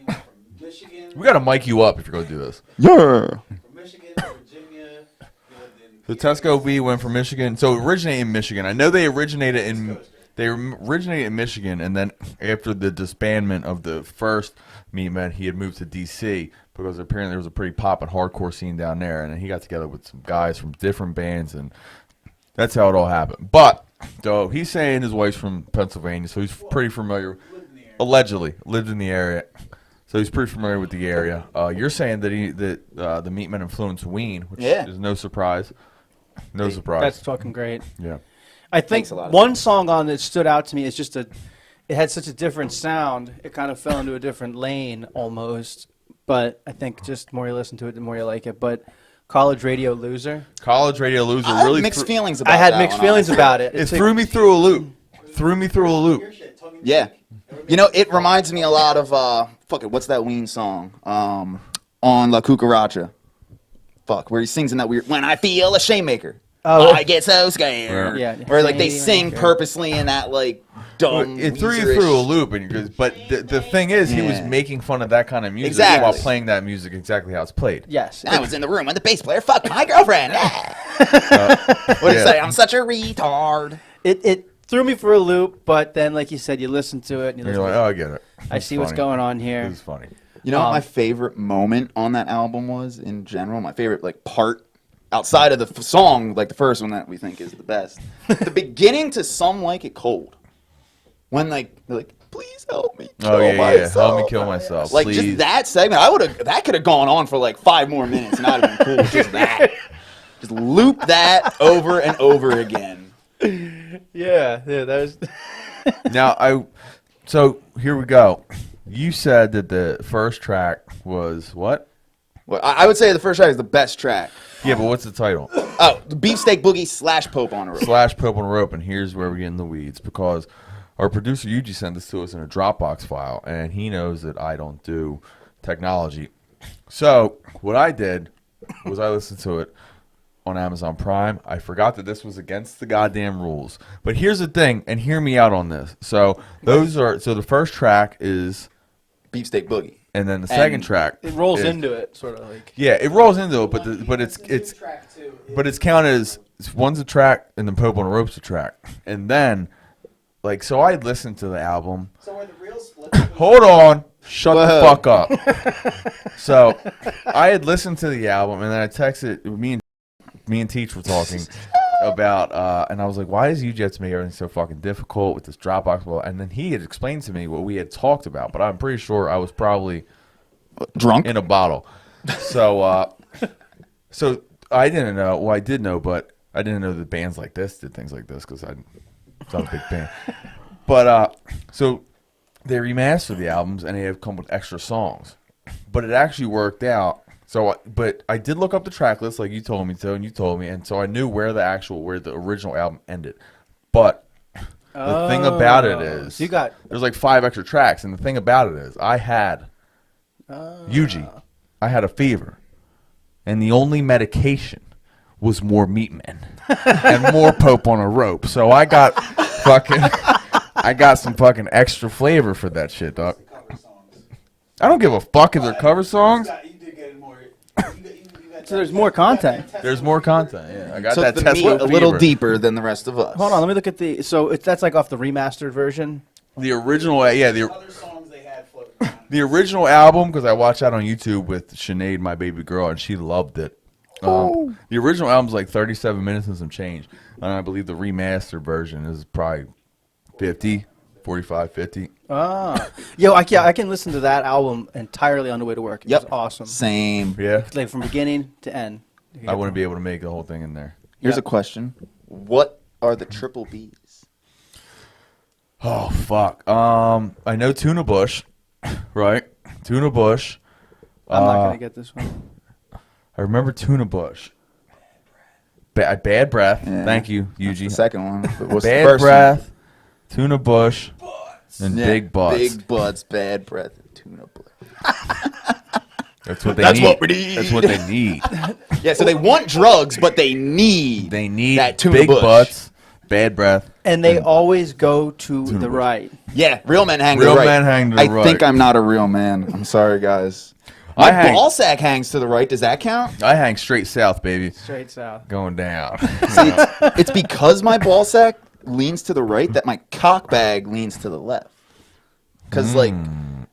from Michigan. We got to mic you up if you're going to do this. Yeah. From Michigan to Virginia. He lived in The Tesco V went from Michigan. So originated in Michigan. I know they originated in Michigan, and then after the disbandment of the first Meatmen, he had moved to D.C. because apparently there was a pretty poppin' hardcore scene down there, and then he got together with some guys from different bands, and that's how it all happened. But so he's saying his wife's from Pennsylvania, so he's pretty familiar. Allegedly lived in the area. So he's pretty familiar with the area. You're saying that the Meatmen influenced Ween, which Yeah. is no surprise. No surprise. That's fucking great. Yeah. I think Makes a lot of one song on that stood out to me is just it had such a different sound. It kind of fell into a different lane almost. But I think just the more you listen to it, the more you like it. But College Radio Loser. College Radio Loser I really have mixed feelings about I had that mixed one, feelings honestly. about it. It threw me through a loop. Threw me through a loop. Yeah. You know, it reminds me a lot of what's that Ween song? On La Cucaracha. Where he sings in that weird when I feel a shame maker. Oh. I get so scared. Yeah. Where like they Shame sing maker. purposely in that like dumb. It threw you Weezer-ish- through a loop, but the thing is, he was Yeah. making fun of that kind of music Exactly. while playing that music exactly how it's played. Yes. I was in the room when the bass player fucked my girlfriend. What do you say? I'm such a retard. It threw me for a loop, but then, like you said, you listen to it and you And listen you're like, oh, I get it. I see what's going on here. This is funny. You know what my favorite moment on that album was in general? My favorite like part outside of the song, like the first one that we think is the best. The beginning to Some Like It Cold. When like they're like, please help me kill Oh yeah, myself. help me kill myself. Like please. just that segment, that could have gone on for like 5 more minutes and I'd have been cool with just that. Just loop that over and over again. Yeah, that was. Now so here we go. You said that the first track was what? Well, I would say the first track is the best track. Yeah, but what's the title? Oh, the Beefsteak Boogie / Pope on a Rope. / Pope on a Rope, and here's where we get in the weeds because our producer Yuji sent this to us in a Dropbox file, and he knows that I don't do technology. So what I did was I listened to it on Amazon Prime. I forgot that this was against the goddamn rules. But here's the thing, and hear me out on this. So the first track is, Beefsteak Boogie. and then the second track It rolls is- into it, sort of like. Yeah, it rolls into it, but it's counted as one's a track and then Pope on a Rope's a track, and then so I listened to the album. So are the real splits? Hold on, shut the Whoa. fuck up. So I had listened to the album, and then I texted me and Teach were talking about, and I was like, why does UJP make everything so fucking difficult with this Dropbox? Well, and then he had explained to me what we had talked about, but I'm pretty sure I was probably Drunk? in a bottle. So, so I didn't know. Well, I did know, but I didn't know that bands like this did things like this because I'm not a big band. But so they remastered the albums and they have come with extra songs, but it actually worked out. So, but I did look up the track list like you told me to, and you told me, and so I knew where the original album ended. But the thing about it is, So you got. there's like 5 extra tracks, and the thing about it is, I had Yuji, I had a fever, and the only medication was more Meatmen and more Pope on a Rope. So I got some fucking extra flavor for that shit, dog. Cover songs. I don't give a fuck if they're cover songs. You did get more. So there's more content. There's more content. Yeah, I got So that the test meat with a little fever. deeper than the rest of us. Hold on, let me look at the. So that's like off the remastered version. The original, yeah, Other songs they had floating around. the original album, because I watched that on YouTube with Sinead, my baby girl, and she loved it. The original album's like 37 minutes and some change, and I believe the remastered version is probably 45, 50. Yo, I can listen to that album entirely on the way to work. It's Yep. awesome. Same. Yeah, Like from beginning to end. I wouldn't be able to make the whole thing in there. Here's Yeah. a question. What are the triple B's? Oh fuck. I know Tuna Bush, right? Tuna Bush. I'm not gonna get this one. I remember Tuna Bush. Bad breath. Yeah. Thank you, The Yuji. second one. But what's the Bad first breath. Tuna Bush. And one? Yeah, big butts. Big butts, bad breath, and tuna butt. That's what they That's need. what we need. That's what they need. Yeah, so they want drugs, but they need They need that tuna big bush. butts, bad breath. And they always go to the Bush. right. Yeah, real men hang to Real the right. men hang to the I right. think I'm not a real man. I'm sorry, guys. I My hang- ball sack hangs to the right. Does that count? I hang straight south, baby. Straight south. Going down. See, it's because my ball sack leans to the right that my cock bag leans to the left. Because like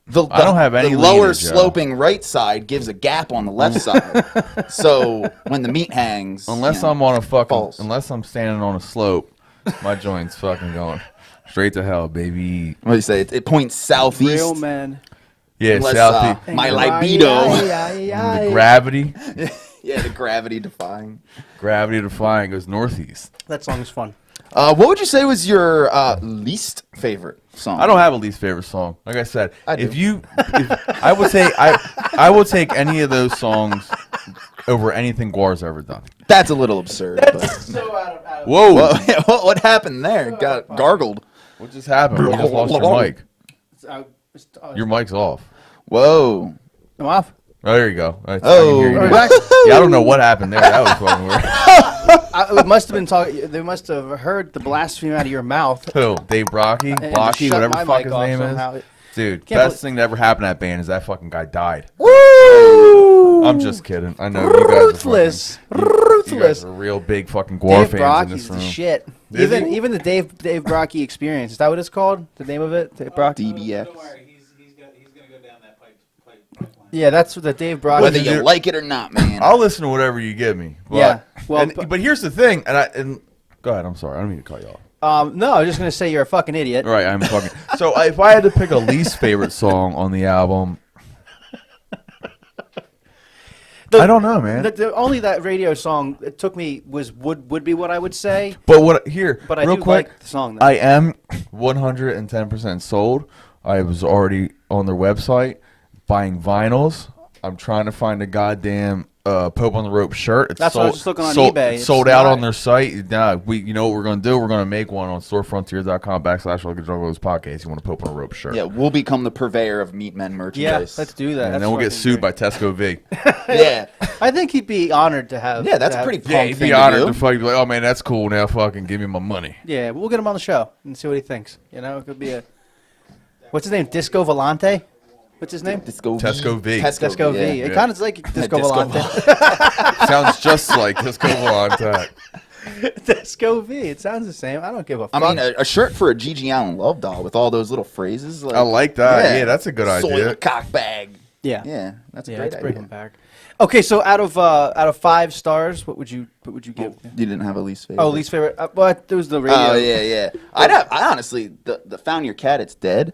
the I don't have any the lower leanage, Joe. sloping right side gives a gap on the left side. So when the meat hangs, Unless you know, I'm on a fucking, false. unless I'm standing on a slope, my joint's fucking going straight to hell, baby. What do you say? It points southeast. Real men. Yeah, Unless, Southie. my libido. The gravity. Yeah, the gravity defying. Gravity defying goes northeast. That song is fun. What would you say was your least favorite song? I don't have a least favorite song. Like I said, I do. if I would say I will take any of those songs over anything Guar's ever done. That's a little absurd. But. So out of Whoa! What happened there? Got gargled. What just happened? You just lost your mic. Your mic's off. Whoa. I'm off. Oh, there you go. I can Oh. hear you Are we now. back? Yeah, I don't know what happened there. That was fucking weird. It must have been talking. They must have heard the blasphemy out of your mouth. Who? Dave Brocky? And just Blocky? shut Whatever my the fuck mic his off name somehow. is. Dude, Can't best believe- thing that ever happened to that band is that fucking guy died. Woo! I'm just kidding. I know you guys Ruthless. are fucking, you Ruthless. guys are real big fucking Guar Dave fans in Brocky's this the room. shit. Is he? Even the Dave Brocky experience. Is that what it's called? The name of it? Dave Brocky? DBX. Don't worry, he's gonna go down that pipeline. Yeah, that's what the Dave Brocky. Whether What'd you you do? like it or not, man. I'll listen to whatever you give me. But, Yeah, well, but- but here's the thing, and go ahead. I'm sorry. I don't mean to cut you off. No, I was just gonna say you're a fucking idiot. Right, I'm fucking. So if I had to pick a least favorite song on the album, I don't know, man. The only that radio song it took me would be what I would say, But what here? but I real do quick, like the song. Though. I am 110% sold. I was already on their website buying vinyls. I'm trying to find a goddamn Pope on the Rope shirt. It's That's what I was just looking on eBay. It's sold out not- on their site. Nah, you know what we're gonna do? We're gonna make one on storefrontier.com/Lucky podcast. You want a Pope on the Rope shirt? Yeah, we'll become the purveyor of Meat Men Yeah, merchandise. let's do that. And That's then we'll get fucking sued great. by Tesco V. Yeah, I think he'd be honored to have. yeah, that's to a have- pretty Yeah, punk he'd thing be honored to to do. fucking be like, oh man, that's cool. Now fucking give me my money. Yeah, we'll get him on the show and see what he thinks. You know, it could be a. What's his name? Disco Volante. What's his name? Tesco V. Disco V. yeah. It kind of like Disco Disco Volante. Sounds just like Disco Volante. Disco V. It sounds the same. I don't give a fuck. I mean, a shirt for a Gigi Allen love doll with all those little phrases. I like that. Yeah, that's a good Soil idea. cock bag. yeah. Yeah, that's a Yeah, great let's bring idea. him back. Okay, so out of 5 stars, what would you give? You didn't have a least favorite. Oh, least favorite. But it was the radio. Oh yeah. I honestly, the Found Your Cat, It's Dead.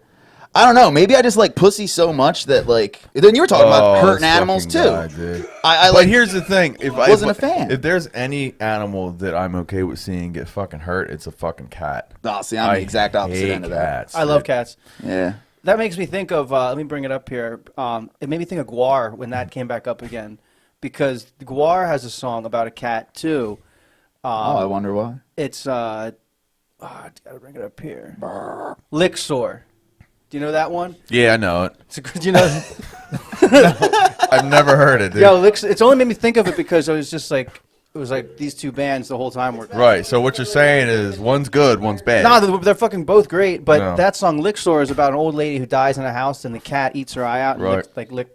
I don't know. Maybe I just like pussy so much that like. Then you were talking about hurting this animals too. fucking guy, dude. I But like. here's the thing: if I Wasn't a fan. if there's any animal that I'm okay with seeing get fucking hurt, it's a fucking cat. Oh, see, I'm the exact opposite hate end of that. cats, I love dude. cats. Yeah. That makes me think of. Let me bring it up here. It made me think of Guar when that came back up again, because Guar has a song about a cat too. I wonder why. It's I gotta bring it up here. Licksore. Do you know that one? Yeah, I know it. It's a, do you know? I've never heard it, dude. Yo, it's only made me think of it because it was like these two bands the whole time were. Right. So what you're saying is one's good, one's bad. No, they're fucking both great, but No. that song Licksore is about an old lady who dies in a house and the cat eats her eye out. And Right.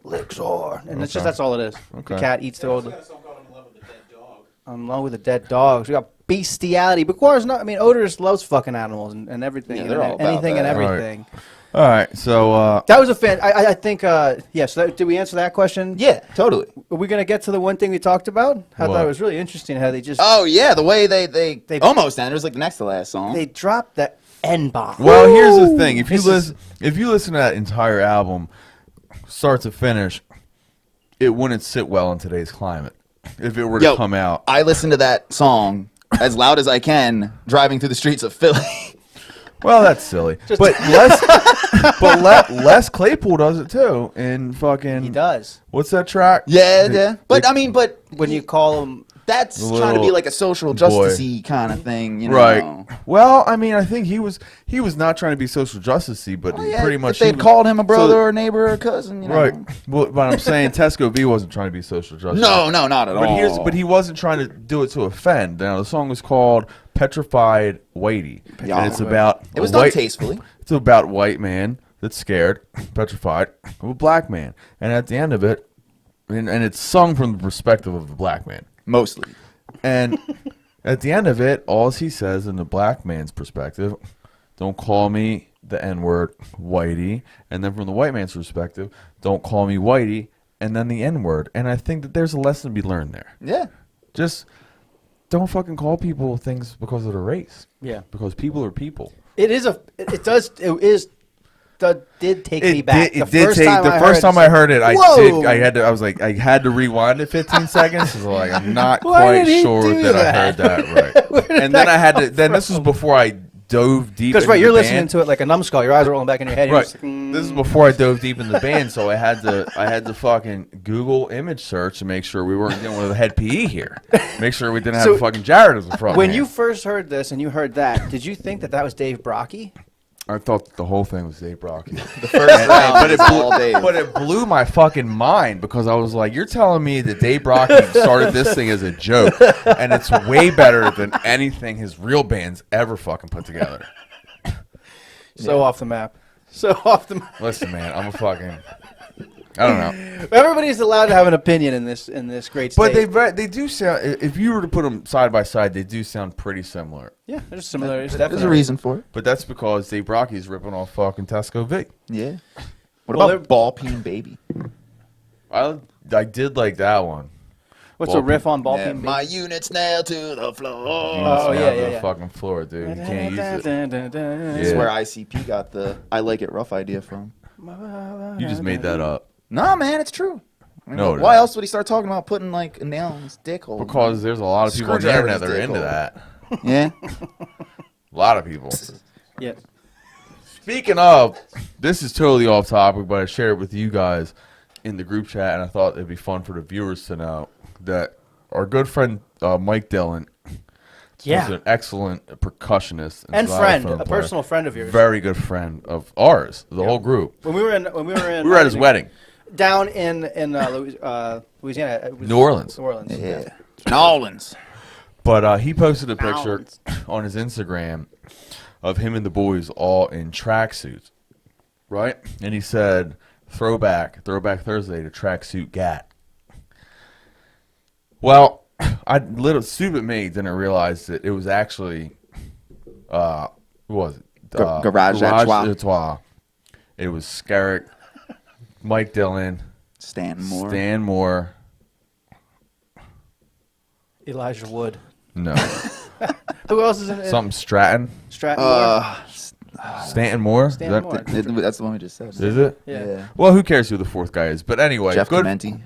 Licksore, and it's just Okay. that's all it is. Okay. The cat eats the old. Got a song called "I'm in Love with the Dead Dog." I'm in love with the dead dogs. We got bestiality, but Guar's not. I mean, Otis loves fucking animals and everything. Yeah, and they're all about anything and that. Right. everything. All right. So That was a fan. I think. Yes. Did we answer that question? Yeah, totally. Are we gonna get to the one thing we talked about? I What? thought it was really interesting how they just Oh yeah, the way they They- almost ended. It was like the next to last song. they dropped the N bomb. well, here's the thing: if you This is- listen to that entire album, start to finish, it wouldn't sit well in today's climate if it were to Yo, come out. I listened to that song as loud as I can driving through the streets of Philly. Well, that's silly. But Les Claypool does it too. And fucking He does. What's that track? yeah. But I mean, When you call him, that's The trying to be little like a social boy. justice-y kind of thing, you know? Right. Well, I mean, I think he was not trying to be social justice-y, but Well, yeah, pretty much if they'd he was- called him a brother so- or a neighbor or a cousin, you know? Right. Well, but I'm saying Tesco V wasn't trying to be social justice. No, not at all. But he wasn't trying to do it to offend. Now the song was called "Petrified Whitey," Yeah. and it's about It was a done white, tastefully. It's about a white man that's scared, petrified of a black man, and at the end of it, and it's sung from the perspective of the black man. Mostly. And at the end of it, all he says in the black man's perspective, don't call me the N-word, Whitey. And then from the white man's perspective, don't call me Whitey, and then the N-word. And I think that there's a lesson to be learned there. Yeah. Just don't fucking call people things because of their race. yeah, Because people are people. it is did take me back. It did take. The first time I heard it, I had to. I was like, I had to rewind it 15 seconds. So like, I'm not Why quite did he sure do that I that? heard that right. And then I had to. Then this was before I dove deep. Because into you're the listening band. to it like a numbskull. Your eyes are rolling back in your head. You're Right. just like, This is before I dove deep in the band, so I had to fucking Google image search to make sure we weren't dealing with a head PE here. Make sure we didn't have So, fucking Jared as a front. when man. you first heard this and you heard that, did you think that that was Dave Brocky? I thought the whole thing was Dave Brocky. The first round but is it blew, all Dave. but it blew my fucking mind because I was like, "You're telling me that Dave Brocky started this thing as a joke, and it's way better than anything his real band's ever fucking put together." So off the map. So off the map. Listen, man, I'm a fucking. I don't know, Everybody's allowed to have an opinion in this great state. but they do sound. If you were to put them side by side, they do sound pretty similar. Yeah, there's similarities. There's Definitely. a reason for it. But that's because Dave Brocky's ripping off fucking Tesco V. Yeah. What Well, about Ball Peen Baby? I did like that one. What's Ball a riff peen. on ball Yeah, peen? my unit's nailed to the floor. Oh, It's yeah, down to yeah, the yeah. fucking floor, dude. You can't use it. This is Yeah. where ICP got the I Like It Rough idea from. You just made that up. No, man, it's true. I mean, No, it why isn't. else would he start talking about putting like a nail in his dick hole? Because there's a lot of people on the Screwdriver internet that are dick into hole. that. Yeah. A lot of people. Yeah. Speaking of, this is totally off topic, but I shared it with you guys in the group chat, and I thought it'd be fun for the viewers to know that our good friend Mike Dillon Yeah. is an excellent percussionist And xylophone friend, a player. personal friend of yours. Very good friend of ours, the whole group. When we were in, We were at his wedding. down in Louisiana, it was New Orleans. New Orleans. Yeah. Nolans. But he posted a picture Pounds. on his Instagram of him and the boys all in tracksuits, right? And he said, throwback Thursday to tracksuit gat. Well, little stupid me didn't realize that it was actually, who was it? Garage à Trois. It was Skerrick, Mike Dillon, Stan Moore. Stan Moore. Elijah Wood. No, Who else is in it? something Stratton. Stratton Moore. Stanton Moore. Is Stanton that- Moore. That's the one we just said. Is it? Yeah. Well, who cares who the fourth guy is? But anyway, Jeff good, Clementi.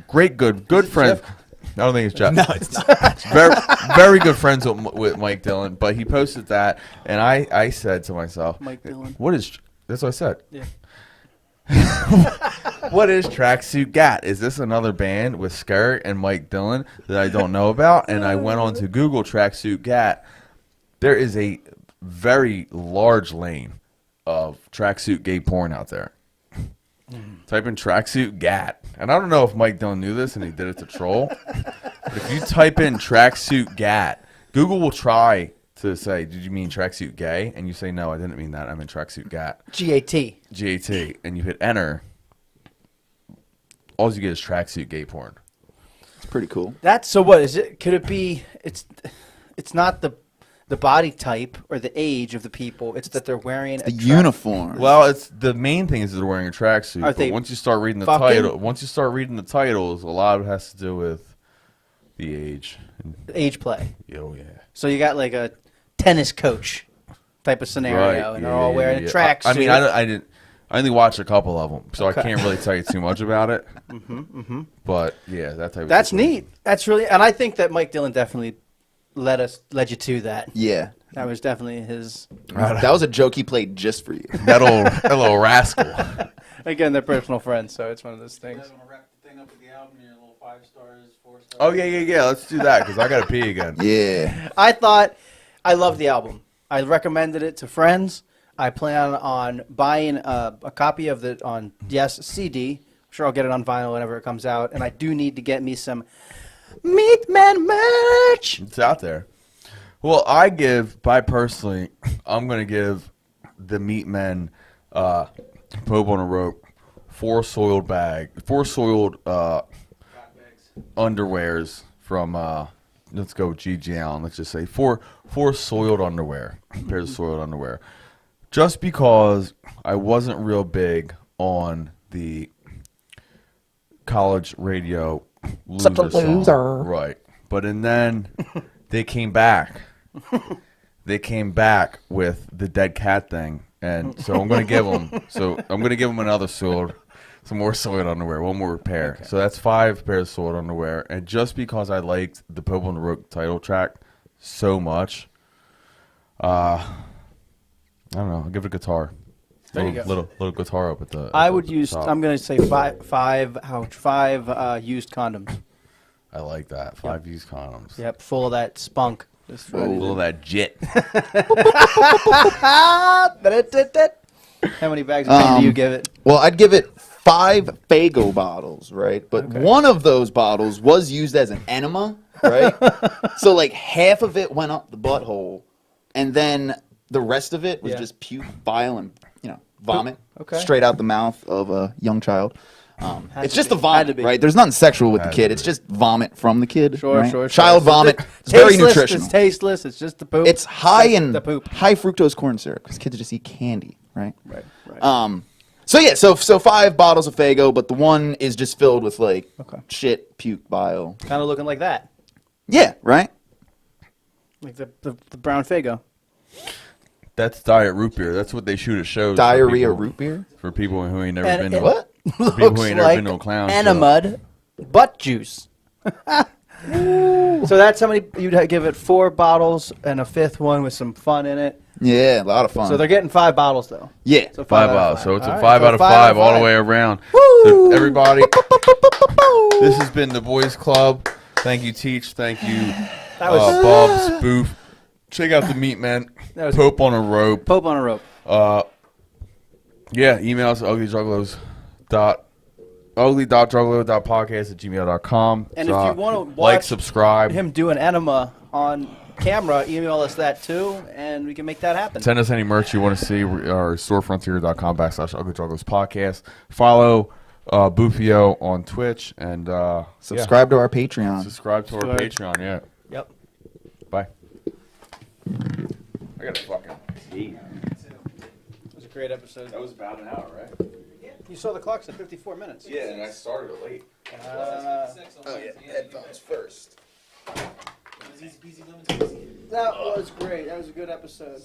good friend. I don't think it's Jeff. No, it's not. very good friends with Mike Dillon. But he posted that, and I said to myself, Mike Dillon. "What is?" That's what I said. Yeah. What is Tracksuit Gat? Is this another band with Skerritt and Mike Dillon that I don't know about? And I went on to Google Tracksuit Gat. There is a very large lane of tracksuit gay porn out there. Type in tracksuit gat. And I don't know if Mike Dillon knew this and he did it to troll. But if you type in tracksuit gat, Google will try to say, did you mean tracksuit gay? And you say, no, I didn't mean that. I meant tracksuit gat. GAT. GAT. And you hit enter. All you get is tracksuit gay porn. It's pretty cool. That's so. What is it? Could it be? It's not the body type or the age of the people. It's that they're wearing The uniform. Well, it's the main thing is they're wearing a tracksuit. Are But they once you start reading the fucking? titles, a lot of it has to do with the age. age play. Oh yeah. So you got like a tennis coach type of scenario, and they're all wearing a tracksuit. I mean, I didn't. I only watched a couple of them, so Okay. I can't really tell you too much about it. But yeah, that type. That's of situation. neat. That's really, and I think that Mike Dillon definitely led you to that. Yeah. That was definitely his. That was a joke he played just for you. That little rascal. Again, they're personal friends, so it's one of those You things. guys want to wrap the thing up with the album? Your little 5 stars, 4 stars. Oh yeah. Let's do that because I gotta pee again. Yeah. I thought I loved the album. I recommended it to friends. I plan on buying a copy of it on CD. I'm sure I'll get it on vinyl whenever it comes out. And I do need to get me some Meat Man merch. It's out there. Well, personally, I'm gonna give the Meat Men Pope on a Rope 4 soiled underwears from let's go GG Allen. Let's just say four soiled underwear, pairs of soiled underwear. Just because I wasn't real big on the college radio loser song. Right. And then they came back. They came back with the dead cat thing, and so I'm gonna give him. So I'm gonna give him another sword, some more soiled underwear, one more pair. So that's 5 pairs of soiled underwear. And just because I liked the Pope on the Rope title track so much, I don't know. I'll give it a guitar. There you go. Little guitar up at the. I at would the use. top. I'm going to say five used condoms. I like that. 5 used condoms. Yep, full of that spunk. Just Full of that jit. How many bags of paint do you give it? Well, I'd give it 5 Faygo bottles, right? But one of those bottles was used as an enema, right? So like half of it went up the butthole, and then the rest of it was just puke, bile, and vomit straight out the mouth of a young child. It's just the vomit, right? There's nothing sexual with the kid. It's just vomit from the kid. Sure. Child vomit. It's very nutritional. It's tasteless. It's just the poop. It's high in the poop. high fructose corn syrup because kids just eat candy, right? Right. So 5 bottles of Faygo, but the one is just filled with like shit, puke, bile. Kind of looking like that, Yeah, right. like the brown Faygo. That's diet root beer. That's what they shoot at shows. for Diarrhea people- root beer. For people who ain't never And been it- to What? for people Looks who ain't never like been to a clown show. enema butt juice. So that's how many you'd give it. 4 bottles and a 5th one with some fun in it. Yeah, a lot of fun. So they're getting 5 bottles though. yeah. So 5 out of out. 5. So it's a All 5 right, out of 5 all the way around. So everybody, this has been the Boys Club. Thank you, Teach. Thank you, Bubs, Boof. Check out the meat, man. That was Pope on a rope. Pope on a rope. Yeah, email us ugly.juggalo.podcast@gmail.com. And if you wanna like, watch subscribe, Him doing enema on camera, email us that too, and we can make that happen. send us any merch you want to see. Our storefrontier.com/ugly podcast. Follow Boofio on Twitch and Subscribe to our Patreon. subscribe to our Patreon. Yeah. Yep. Bye. I gotta fucking pee. It was a great episode. That was about an hour, right? You saw the clock said 54 minutes. Yeah, and I started it late. Headphones first. That was great. That was a good episode.